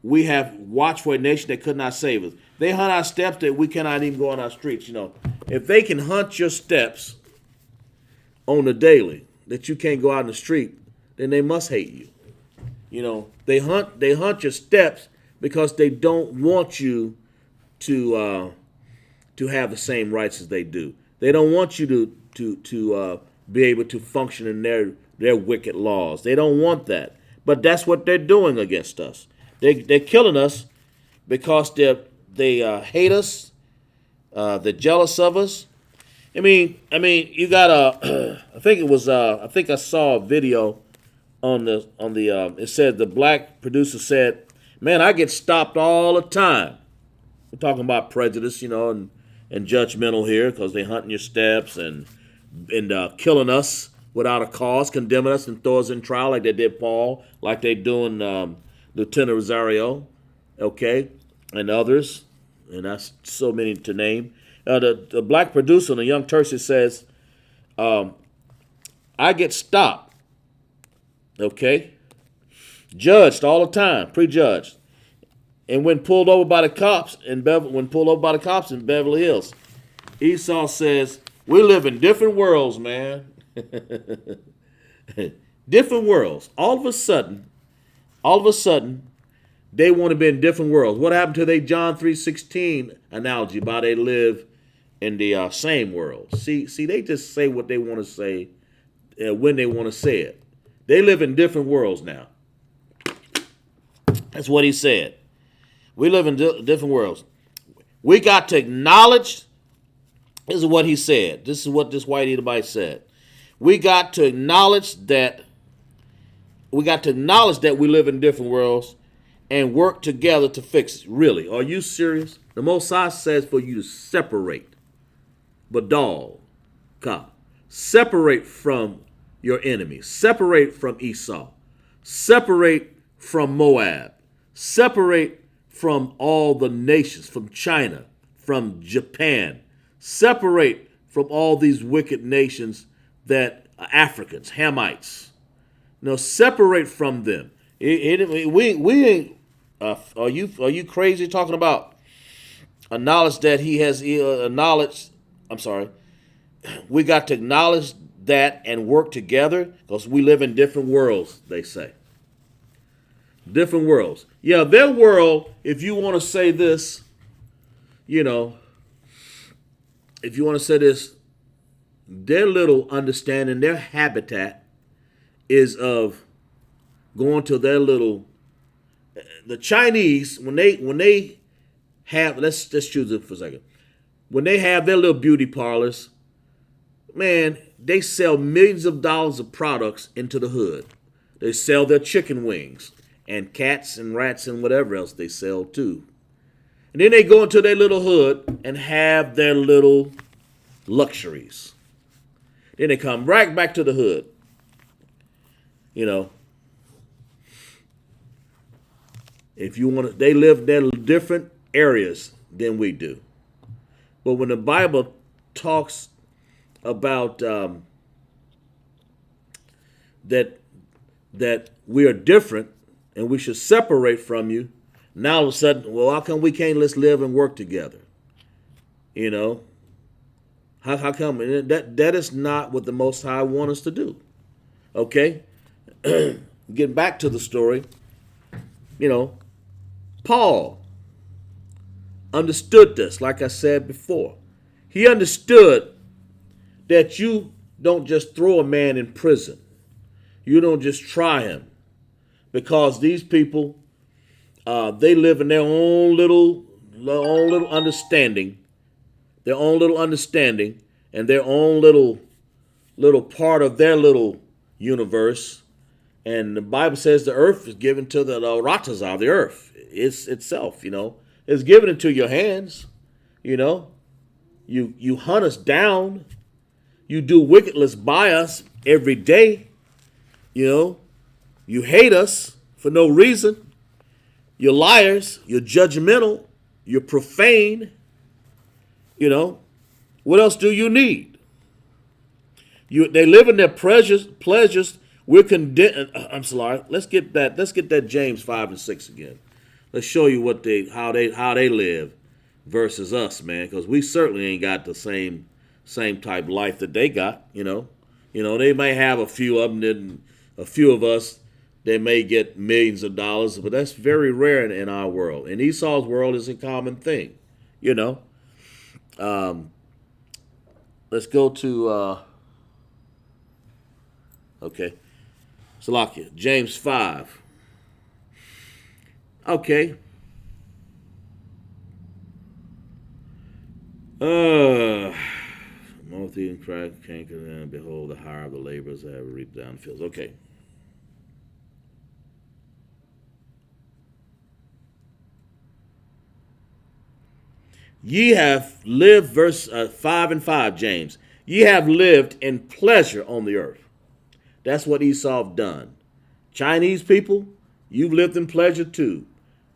we have watched for a nation that could not save us. They hunt our steps that we cannot even go on our streets. You know, if they can hunt your steps on the daily, that you can't go out in the street, then they must hate you. You know, they hunt your steps because they don't want you to have the same rights as they do. They don't want you to be able to function in their wicked laws. They don't want that. But that's what they're doing against us. They're killing us because they hate us. They're jealous of us. I mean, you got I think I saw a video on the it said the black producer said, "Man, I get stopped all the time." We're talking about prejudice, you know, and judgmental here because they're hunting your steps and killing us without a cause, condemning us and throw us in trial like they did Paul, like they doing Lieutenant Rosario, okay, and others, and that's so many to name. The black producer on the Young Turks says, I get stopped, okay, judged all the time, prejudged, and when pulled over by the cops in Beverly Hills, Esau says, we live in different worlds, man. Different worlds. All of a sudden, they want to be in different worlds. What happened to their John 3:16 analogy about they live in the same world? See, they just say what they want to say when they want to say it. They live in different worlds now. That's what he said. We live in different worlds. We got to acknowledge. This is what he said. This is what this white Edomite said. We got to acknowledge that we live in different worlds and work together to fix it. Really, are you serious? The Most High says for you to separate. Badal, separate from your enemies. Separate from Esau. Separate from Moab. Separate from all the nations, from China, from Japan. Separate from all these wicked nations that are Africans, Hamites. No, separate from them. We ain't. Are you crazy talking about a knowledge that he has a knowledge? I'm sorry. We got to acknowledge that and work together because we live in different worlds. They say different worlds. Yeah, their world. If you want to say this, you know. If you want to say this, their little understanding, their habitat is of going to their little. The Chinese, when they have, let's choose it for a second. When they have their little beauty parlors, man, they sell millions of dollars of products into the hood. They sell their chicken wings and cats and rats and whatever else they sell too. And then they go into their little hood and have their little luxuries. Then they come right back to the hood. You know, if you want to, they live in different areas than we do. But when the Bible talks about that we are different and we should separate from you, now all of a sudden, well, how come we can't let's live and work together? You know, how come? That is not what the Most High wants us to do. Okay, getting back to the story, you know, Paul understood this. Like I said before, he understood that you don't just throw a man in prison. You don't just try him because these people. They live in their own little understanding, and their own little part of their little universe. And the Bible says the earth is given to the Ratazar, the earth. It's itself, It's given into your hands, You hunt us down. You do wickedness by us every day. You hate us for no reason. You're liars. You're judgmental. You're profane. What else do you need? They live in their pleasures. We're condemned. I'm sorry. Let's get that James 5 and 6 again. Let's show you how they live versus us, man. Because we certainly ain't got the same type life that they got. They may have a few of them, and a few of us. They may get millions of dollars, but that's very rare in our world. In Esau's world, it's a common thing. Let's go to Salakia, James 5. Okay. Moth eating crack, canker, and behold, the hire of the laborers have reaped down the fields. Okay. Ye have lived, verse 5 and 5, James. Ye have lived in pleasure on the earth. That's what Esau done. Chinese people, you've lived in pleasure too.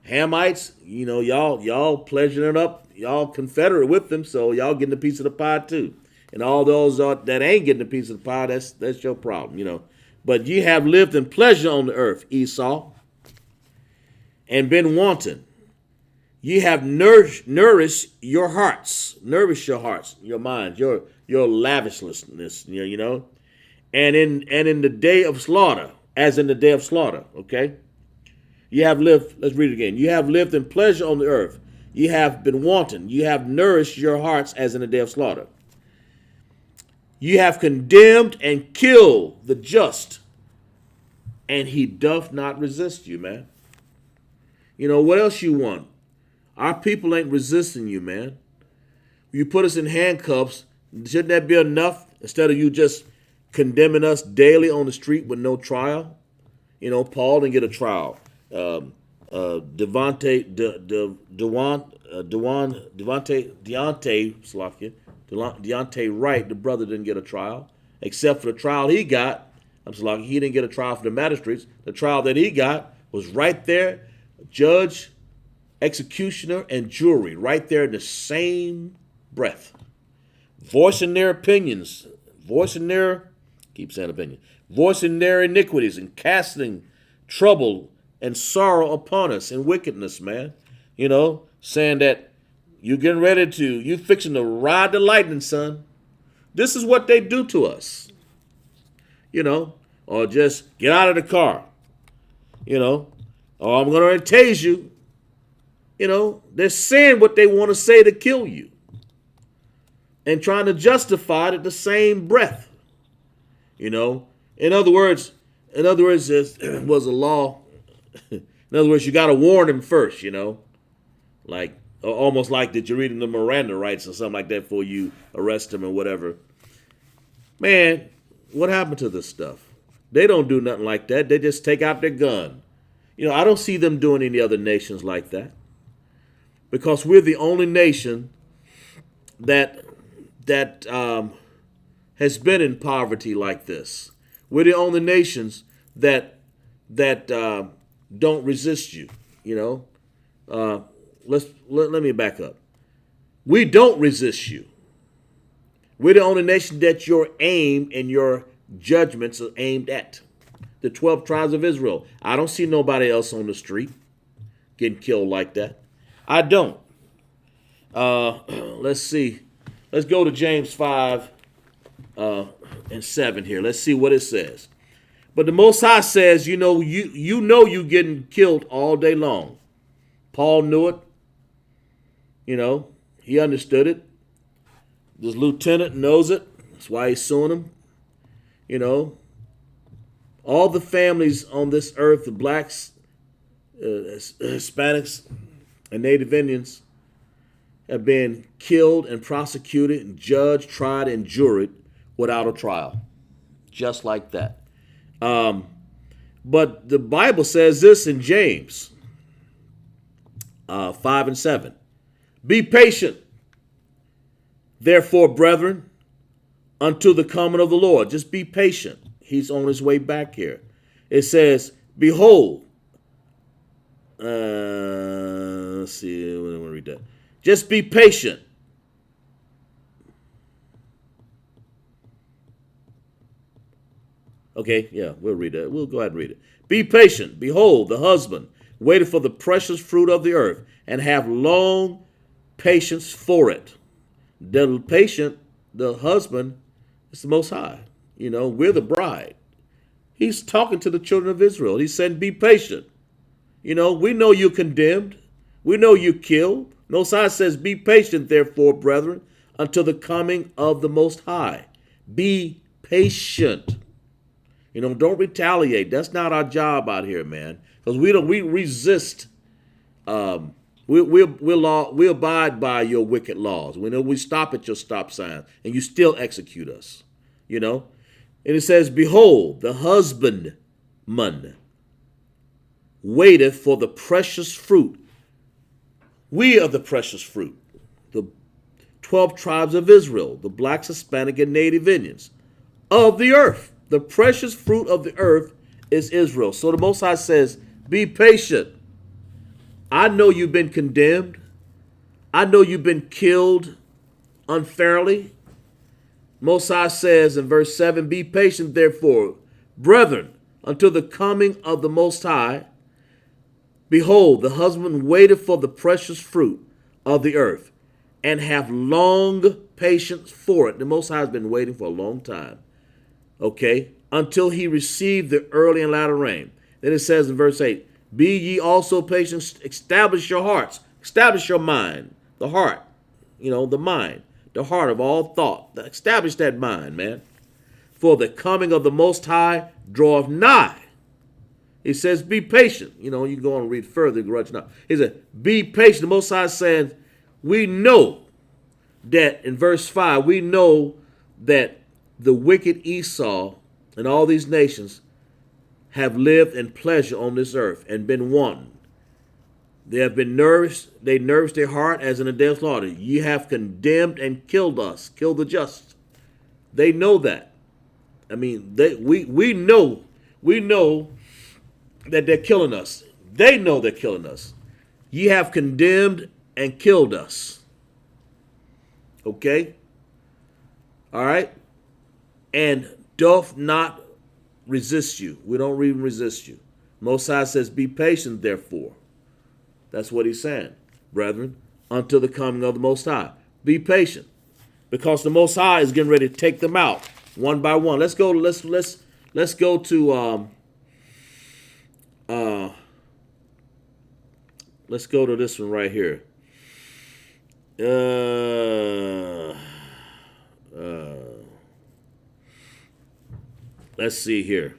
Hamites, y'all pleasuring it up. Y'all confederate with them, so y'all getting a piece of the pie too. And all those that ain't getting a piece of the pie, that's your problem, But ye have lived in pleasure on the earth, Esau, and been wanton. Ye have nourished your hearts, your minds, your lavishness, and in the day of slaughter, as in the day of slaughter, okay? You have lived, let's read it again. You have lived in pleasure on the earth. You have been wanton. You have nourished your hearts as in the day of slaughter. You have condemned and killed the just, and he doth not resist you, man. What else you want? Our people ain't resisting you, man. You put us in handcuffs. Shouldn't that be enough instead of you just condemning us daily on the street with no trial? Paul didn't get a trial. Deontay Wright, the brother, didn't get a trial, except for the trial he got. He didn't get a trial for the magistrates. The trial that he got was right there, judge, executioner, and jury, right there in the same breath, voicing their opinions, voicing their iniquities, and casting trouble and sorrow upon us and wickedness, man. Saying that you fixing to ride the lightning, son. This is what they do to us. Or just get out of the car. Or I'm going to tase you. They're saying what they want to say to kill you. And trying to justify it at the same breath. In other words, there was a law. In other words, you got to warn them first, like almost like that you're reading the Miranda rights or something like that before you arrest them or whatever. Man, what happened to this stuff? They don't do nothing like that. They just take out their gun. I don't see them doing any other nations like that, because we're the only nation that has been in poverty like this. We're the only nations that don't resist you. Let me back up. We don't resist you. We're the only nation that your aim and your judgments are aimed at. The 12 tribes of Israel. I don't see nobody else on the street getting killed like that. I don't. Let's see. Let's go to James 5 and 7 here. Let's see what it says. But the Most High says, you know you getting killed all day long. Paul knew it. He understood it. This lieutenant knows it. That's why he's suing him. All the families on this earth, the blacks, Hispanics, and Native Indians, have been killed and prosecuted and judged, tried, and juried without a trial. Just like that. But the Bible says this in James 5 and 7. Be patient, therefore, brethren, unto the coming of the Lord. Just be patient. He's on his way back here. It says, behold. Let's see. I'm going to read that. Just be patient. Okay, yeah, we'll read it. We'll go ahead and read it. Be patient. Behold, the husband waited for the precious fruit of the earth, and have long patience for it. The patient, the husband, is the Most High. You know, we're the bride. He's talking to the children of Israel. He's saying, be patient. You know, we know you're condemned. We know you killed. Most High says, be patient, therefore, brethren, until the coming of the Most High. Be patient. You know, don't retaliate. That's not our job out here, man. Because we resist. We abide by your wicked laws. We know we stop at your stop sign, and you still execute us. You know, and it says, behold, the husbandman waiteth for the precious fruit. We are the precious fruit. The 12 tribes of Israel, the blacks, Hispanic, and Native Indians of the earth. The precious fruit of the earth is Israel. So the Most High says, be patient. I know you've been condemned. I know you've been killed unfairly. Most High says in verse 7, be patient, therefore, brethren, until the coming of the Most High. Behold, the husband waited for the precious fruit of the earth, and have long patience for it. The Most High has been waiting for a long time. Okay, until he received the early and latter rain. Then it says in verse 8, be ye also patient, establish your hearts, establish your mind, the heart, you know, the mind, the heart of all thought. Establish that mind, man. For the coming of the Most High draweth nigh. He says, be patient. You know, you can go on and read further. He said, be patient. The Most High says, we know that, in verse 5, we know that the wicked Esau and all these nations have lived in pleasure on this earth and been wanton. They have been nourished, they nourished their heart as in a day of slaughter. Ye have condemned and killed us, killed the just. They know that. I mean, we know that they're killing us. They know they're killing us. Ye have condemned and killed us. Okay? All right? And doth not resist you. We don't even resist you. Most High says, be patient, therefore. That's what he's saying, brethren, until the coming of the Most High. Be patient, because the Most High is getting ready to take them out one by one. Let's go to this one right here. Let's see here.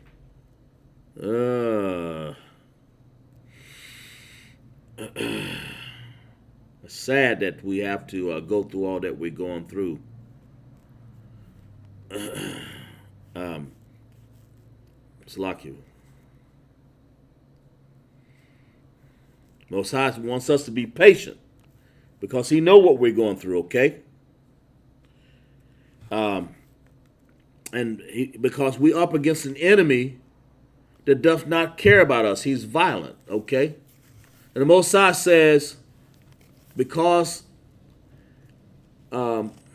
It's sad that we have to go through all that we're going through. It's like you. Most High wants us to be patient because he knows what we're going through, okay? Because we up against an enemy that does not care about us. He's violent, okay? And the Most High says, because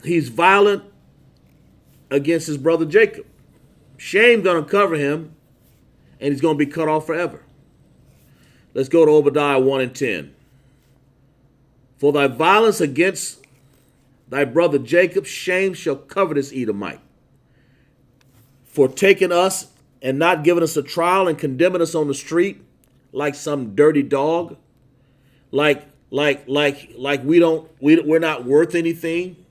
he's violent against his brother Jacob, shame going to cover him, and he's going to be cut off forever. Let's go to Obadiah 1 and 10. For thy violence against thy brother Jacob, shame shall cover this Edomite. For taking us and not giving us a trial and condemning us on the street like some dirty dog, like we're not worth anything.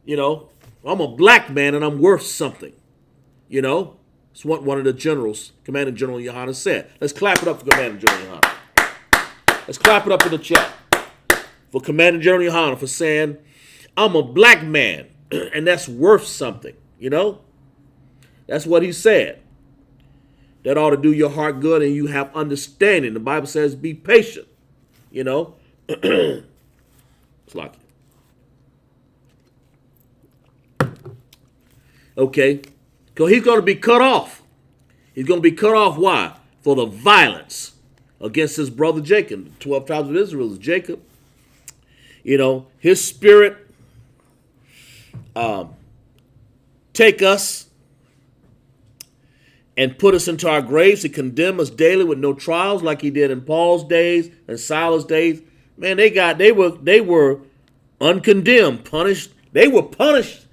You know, I'm a black man and I'm worth something. You know, it's what one of the generals, Commander General Yohanna, said. Let's clap it up for Commander General Yohanna. Let's clap it up in the chat for Commander General Yohana for saying, I'm a black man, and that's worth something, you know? That's what he said. That ought to do your heart good and you have understanding. The Bible says be patient, you know? It's like it. Okay? Because he's going to be cut off. He's going to be cut off. Why? For the violence against his brother Jacob. The 12 tribes of Israel is Jacob. You know, his spirit take us and put us into our graves to condemn us daily with no trials like he did in Paul's days and Silas' days. Man, they were uncondemned, punished. They were punished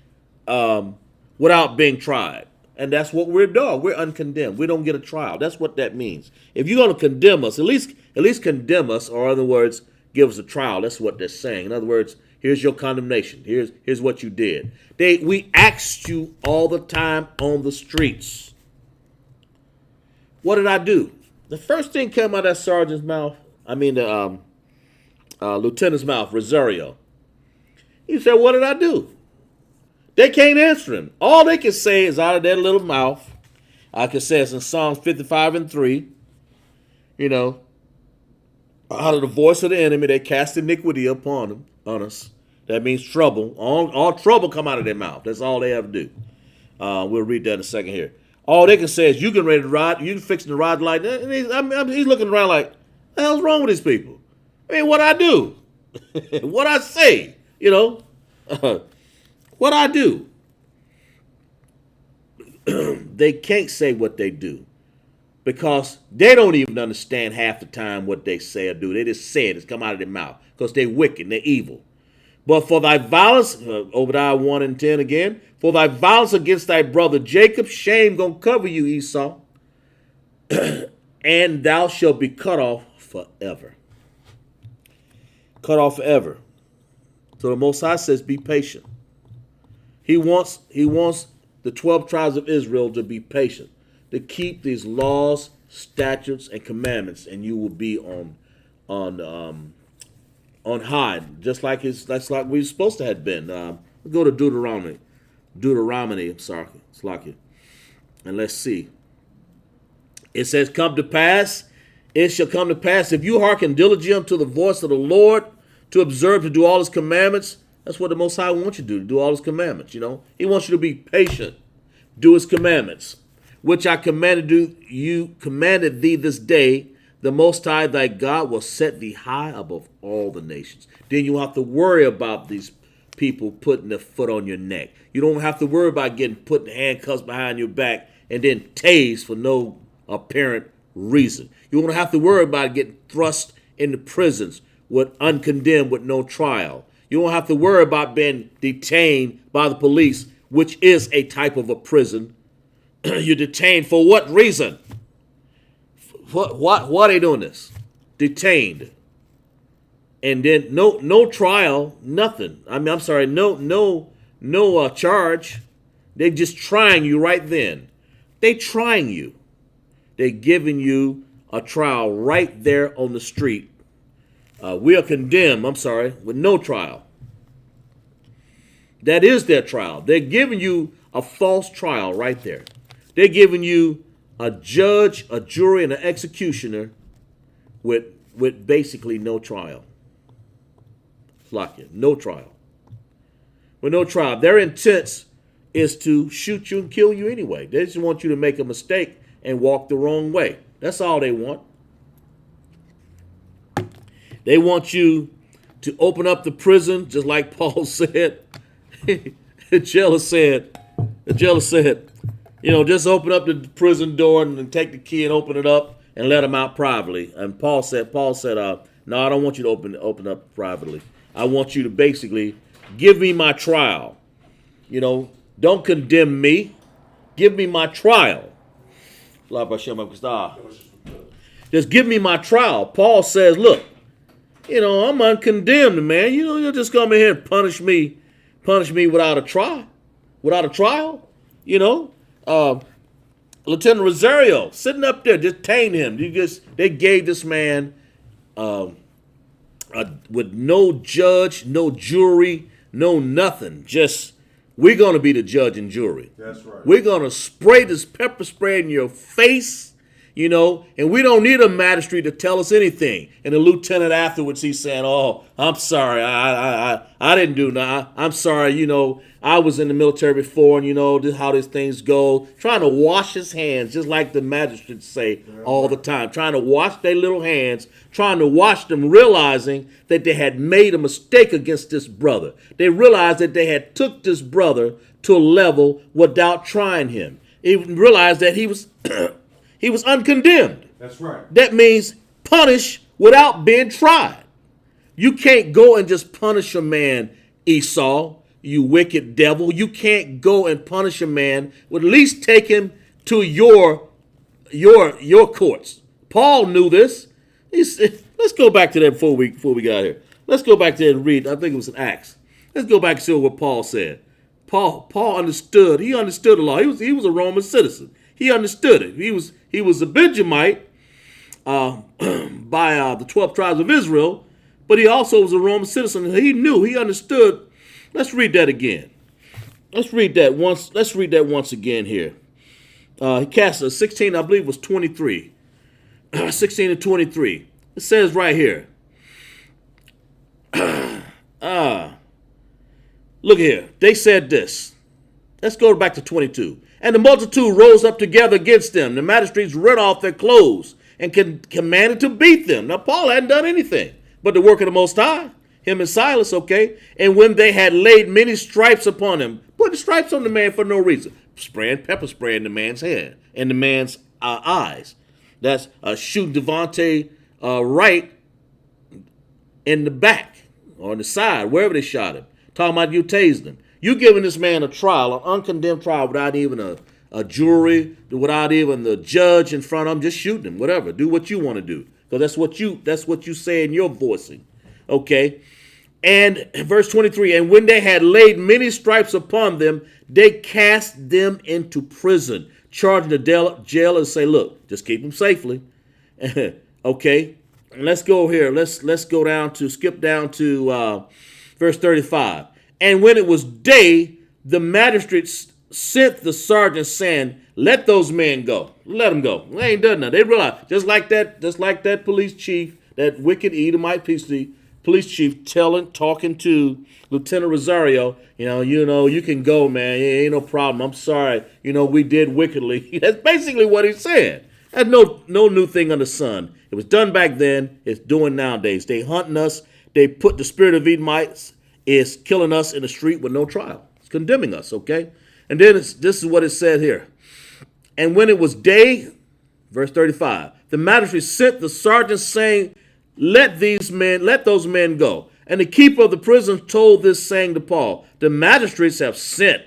without being tried. And that's what we're doing. We're uncondemned. We don't get a trial. That's what that means. If you're going to condemn us, at least condemn us, or in other words, give us a trial. That's what they're saying. In other words, here's your condemnation. Here's what you did. We asked you all the time on the streets. What did I do? The first thing came out of that sergeant's mouth, the lieutenant's mouth, Rosario. He said, what did I do? They can't answer him. All they can say is out of their little mouth. I can say it's in Psalms 55:3. You know, out of the voice of the enemy, they cast iniquity on us. That means trouble. All trouble come out of their mouth. That's all they have to do. We'll read that in a second here. All they can say is, you getting ready to ride, you fixing to ride like that. And he's looking around like, what the hell's wrong with these people? I mean, what I do? What I say? You know? What I do? They can't say what they do because they don't even understand half the time what they say or do. They just say it. It's come out of their mouth because they're wicked and they're evil. But for thy violence, Obadiah 1:10 again, for thy violence against thy brother Jacob, shame gonna cover you, Esau, and thou shalt be cut off forever. Cut off forever. So the Most High says, be patient. He wants the 12 tribes of Israel to be patient, to keep these laws, statutes, and commandments, and you will be on high, just like we're supposed to have been. We'll go to Deuteronomy. I'm sorry, it's like it. And let's see. It says, it shall come to pass, if you hearken diligently unto the voice of the Lord, to observe, to do all his commandments. That's what the Most High wants you to do all his commandments, you know. He wants you to be patient, do his commandments, which I commanded thee this day. The Most High thy God will set thee high above all the nations. Then you don't have to worry about these people putting their foot on your neck. You don't have to worry about getting put in handcuffs behind your back and then tased for no apparent reason. You don't have to worry about getting thrust into prisons with uncondemned with no trial. You don't have to worry about being detained by the police, which is a type of a prison. You're detained for what reason? Why are they doing this? Detained. And then no trial, nothing. No charge. They're just trying you right then. They trying you. They're giving you a trial right there on the street. We are condemned, with no trial. That is their trial. They're giving you a false trial right there. They're giving you a judge, a jury, and an executioner with basically no trial. It's like it. No trial. With no trial. Their intent is to shoot you and kill you anyway. They just want you to make a mistake and walk the wrong way. That's all they want. They want you to open up the prison, just like Paul said. The jailer said, just open up the prison door and take the key and open it up and let them out privately. And Paul said, no, I don't want you to open up privately. I want you to basically give me my trial. Don't condemn me. Give me my trial. Just give me my trial. Paul says, look, I'm uncondemned, man. You'll just come in here and punish me without a trial. Lieutenant Rosario sitting up there, detained him. They gave this man with no judge, no jury, no nothing. Just we're going to be the judge and jury. That's right. We're going to spray this pepper spray in your face, you know, and we don't need a magistrate to tell us anything. And the lieutenant afterwards, he's saying, "Oh, I'm sorry, I didn't do nothing. I'm sorry, you know, I was in the military before, and you know this how these things go." Trying to wash his hands, just like the magistrates say all the time. Trying to wash their little hands, trying to wash them, realizing that they had made a mistake against this brother. They realized that they had took this brother to a level without trying him. They realized that he was he was uncondemned. That's right. That means punish without being tried. You can't go and just punish a man, Esau, you wicked devil. You can't go and punish a man. Well, at least take him to your courts. Paul knew this. He said, let's go back to that before we got here. Let's go back there and read. I think it was in Acts. Let's go back and see what Paul said. Paul understood. He understood the law. He was a Roman citizen. He understood it. He was a Benjamite by the 12 tribes of Israel, but he also was a Roman citizen. He knew. He understood. Let's read that again. Let's read that once again here. He cast a 16, I believe it was 23. 16 and 23. It says right here. Look here. They said this. Let's go back to 22. And the multitude rose up together against them. The magistrates rent off their clothes and commanded to beat them. Now, Paul hadn't done anything but the work of the Most High. Him and Silas, okay? And when they had laid many stripes upon him, putting stripes on the man for no reason, pepper spray in the man's head and the man's eyes. That's shooting Devontae right in the back or in the side, wherever they shot him. Talking about you tasing him. You giving this man a trial, an uncondemned trial, without even a jury, without even the judge in front of him, just shooting him, whatever. Do what you want to do, because that's what you say in your voicing. Okay, and verse 23, and when they had laid many stripes upon them, they cast them into prison, charging the jailer and say, look, just keep them safely. Okay, let's go here. Let's go down to, skip down to verse 35. And when it was day, the magistrates sent the sergeant saying, let those men go. Let them go. They ain't done nothing. They realize, just like that police chief, that wicked Edomite police chief talking to Lieutenant Rosario, you can go, man. It ain't no problem. I'm sorry. We did wickedly. That's basically what he's saying. That's no new thing under the sun. It was done back then. It's doing nowadays. They hunting us. They put the spirit of Edomites is killing us in the street with no trial. It's condemning us, okay? And then this is what it said here. And when it was day, verse 35, the magistrate sent the sergeant saying, let those men go. And the keeper of the prison told this, saying to Paul, the magistrates have sent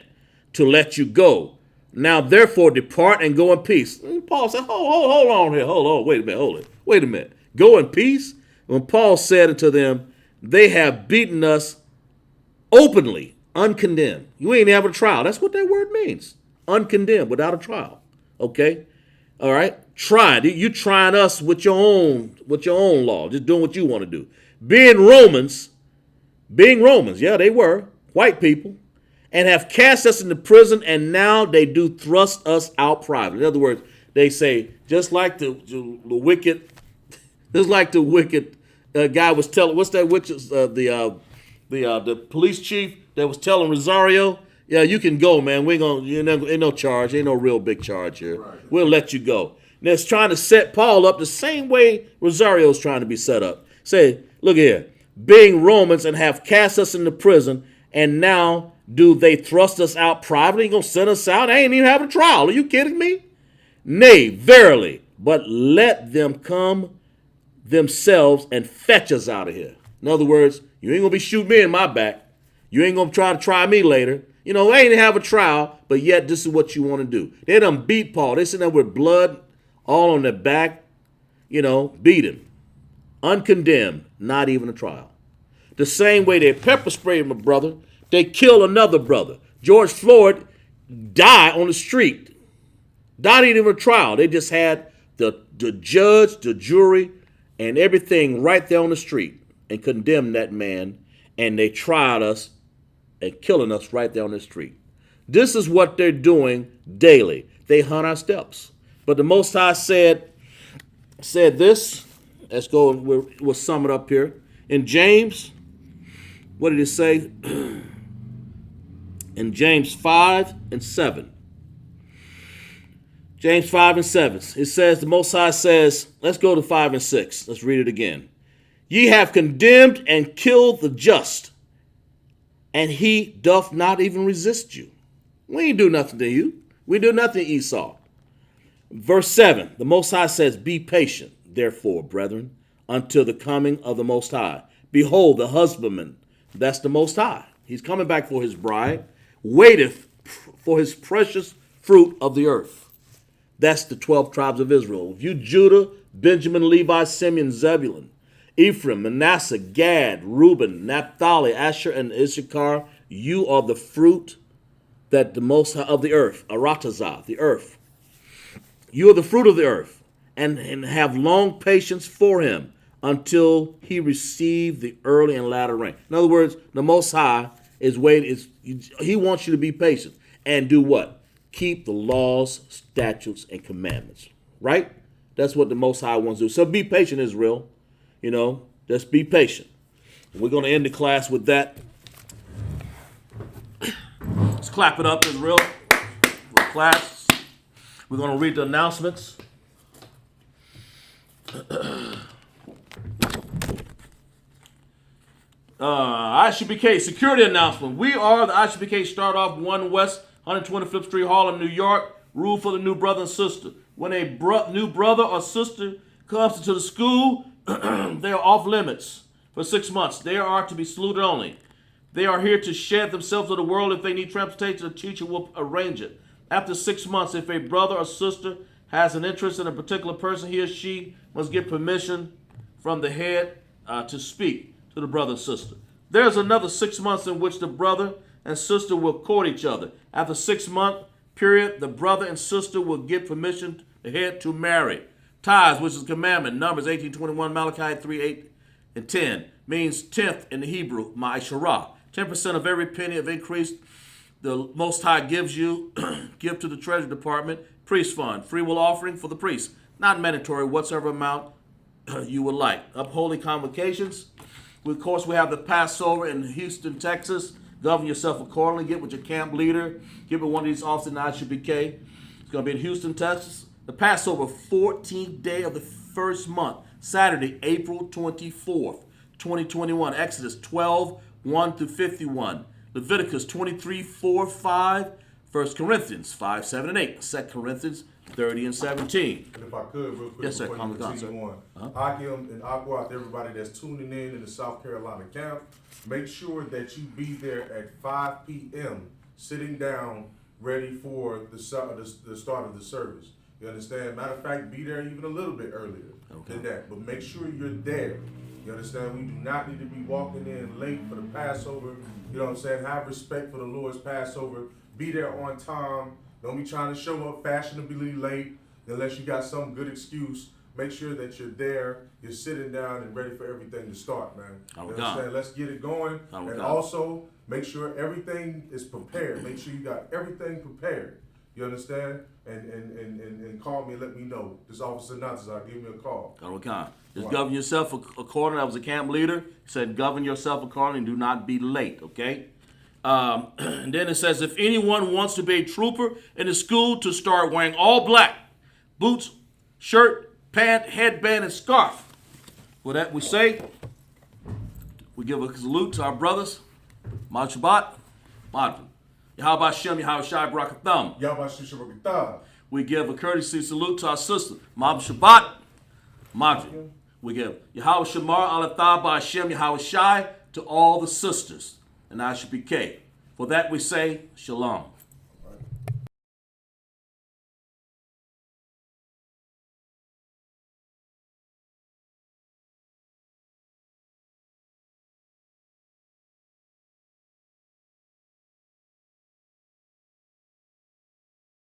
to let you go. Now, therefore, depart and go in peace. And Paul said, hold on here. Hold on. Wait a minute. Go in peace? When Paul said unto them, they have beaten us openly, uncondemned. You ain't have a trial. That's what that word means. Uncondemned, without a trial. Okay? All right? Tried. You trying us with your own law, just doing what you want to do. Being Romans, yeah, they were white people, and have cast us into prison, and now they do thrust us out privately. In other words, they say, just like the wicked guy was telling, what's that witch, the police chief that was telling Rosario, yeah, you can go, man. Ain't no charge, ain't no real big charge here. Right. We'll let you go. And it's trying to set Paul up the same way Rosario's trying to be set up. Say, look here, being Romans and have cast us into prison, and now do they thrust us out privately? You gonna send us out? I ain't even having a trial. Are you kidding me? Nay, verily, but let them come themselves and fetch us out of here. In other words, you ain't gonna be shooting me in my back. You ain't gonna try me later. They ain't have a trial, but yet this is what you want to do. They done beat Paul. They sitting there with blood all on their back, beat him. Uncondemned, not even a trial. The same way they pepper sprayed my brother, they kill another brother. George Floyd died on the street. Not even a trial. They just had the judge, the jury, and everything right there on the street. and condemned that man, and they tried us and killing us right there on the street. This is what they're doing daily. They hunt our steps. But the Most High said this. Let's go and we'll sum it up here. In James, what did it say? In James 5 and 7. James 5 and 7. It says, the Most High says, let's go to 5 and 6. Let's read it again. Ye have condemned and killed the just, and he doth not even resist you. We ain't do nothing to you. We do nothing to Esau. Verse 7, the Most High says, be patient, therefore, brethren, until the coming of the Most High. Behold, the husbandman, that's the Most High. He's coming back for his bride, waiteth for his precious fruit of the earth. That's the 12 tribes of Israel. If you Judah, Benjamin, Levi, Simeon, Zebulun, Ephraim, Manasseh, Gad, Reuben, Naphtali, Asher, and Issachar, you are the fruit that the Most High of the earth, Aratazah, the earth. You are the fruit of the earth, and have long patience for him until he receive the early and latter rain. In other words, the Most High is waiting. He wants you to be patient and do what? Keep the laws, statutes, and commandments. Right? That's what the Most High wants to do. So be patient, Israel. You know, just be patient. We're going to end the class with that. Let's clap it up, Israel. For class. We're going to read the announcements. ISUPK security announcement. We are the ISUPK Start Off 1 West 125th Street, Harlem, New York. Rule for the new brother and sister. When a new brother or sister comes into the school, they are off limits for 6 months. They are to be saluted only. They are here to shed themselves to the world. If they need transportation, the teacher will arrange it. After 6 months, if a brother or sister has an interest in a particular person, he or she must get permission from the head to speak to the brother and sister. There's another 6 months in which the brother and sister will court each other. After 6 month period, the brother and sister will get permission the head to marry. Tithes, which is a commandment, Numbers 18:21, Malachi 3:8 and 10, means tenth in the Hebrew, ma'asharah. 10% of every penny of increase the Most High gives you, give to the Treasury Department, priest fund, free will offering for the priest, not mandatory, whatsoever amount you would like. Upholding convocations. Of course, we have the Passover in Houston, Texas. Govern yourself accordingly. Get with your camp leader. Get with one of these officers in ISUPK. It's going to be in Houston, Texas. The Passover, 14th day of the first month, Saturday, April 24th, 2021. Exodus 12, 1 through 51. Leviticus 23, 4, 5. 1 Corinthians 5, 7, and 8. 2 Corinthians 30 and 17. And if I could, real quick, yes, sir. before you continue on, Akim and Aqua, to everybody that's tuning in the South Carolina camp, make sure that you be there at 5 p.m., sitting down, ready for the start of the service. You understand? Matter of fact, be there even a little bit earlier than that. But make sure you're there. You understand? We do not need to be walking in late for the Passover. You know what I'm saying? Have respect for the Lord's Passover. Be there on time. Don't be trying to show up fashionably late unless you got some good excuse. Make sure that you're there, you're sitting down and ready for everything to start, man. You understand? Let's get it going. And also, make sure everything is prepared. Make sure you got everything prepared. You understand? And call me and let me know. This officer Nazis, give me a call. Just govern yourself accordingly. I was a camp leader. He said, govern yourself accordingly and do not be late, okay? And then it says, if anyone wants to be a trooper in the school, to start wearing all black, boots, shirt, pant, headband, and scarf. For that we say, we give a salute to our brothers, Ma'at Shabbat, Ma'at Yahweh Shem, Yahweh Shai Barakatham. Yahweh Shem Barakatham. We give a courtesy salute to our sister, Ma'at Shabbat, Ma'at. We give Yahweh Shamar Alatha Ba'Shem, Yahweh Shai to all the sisters. And ISUPK. For that we say, Shalom.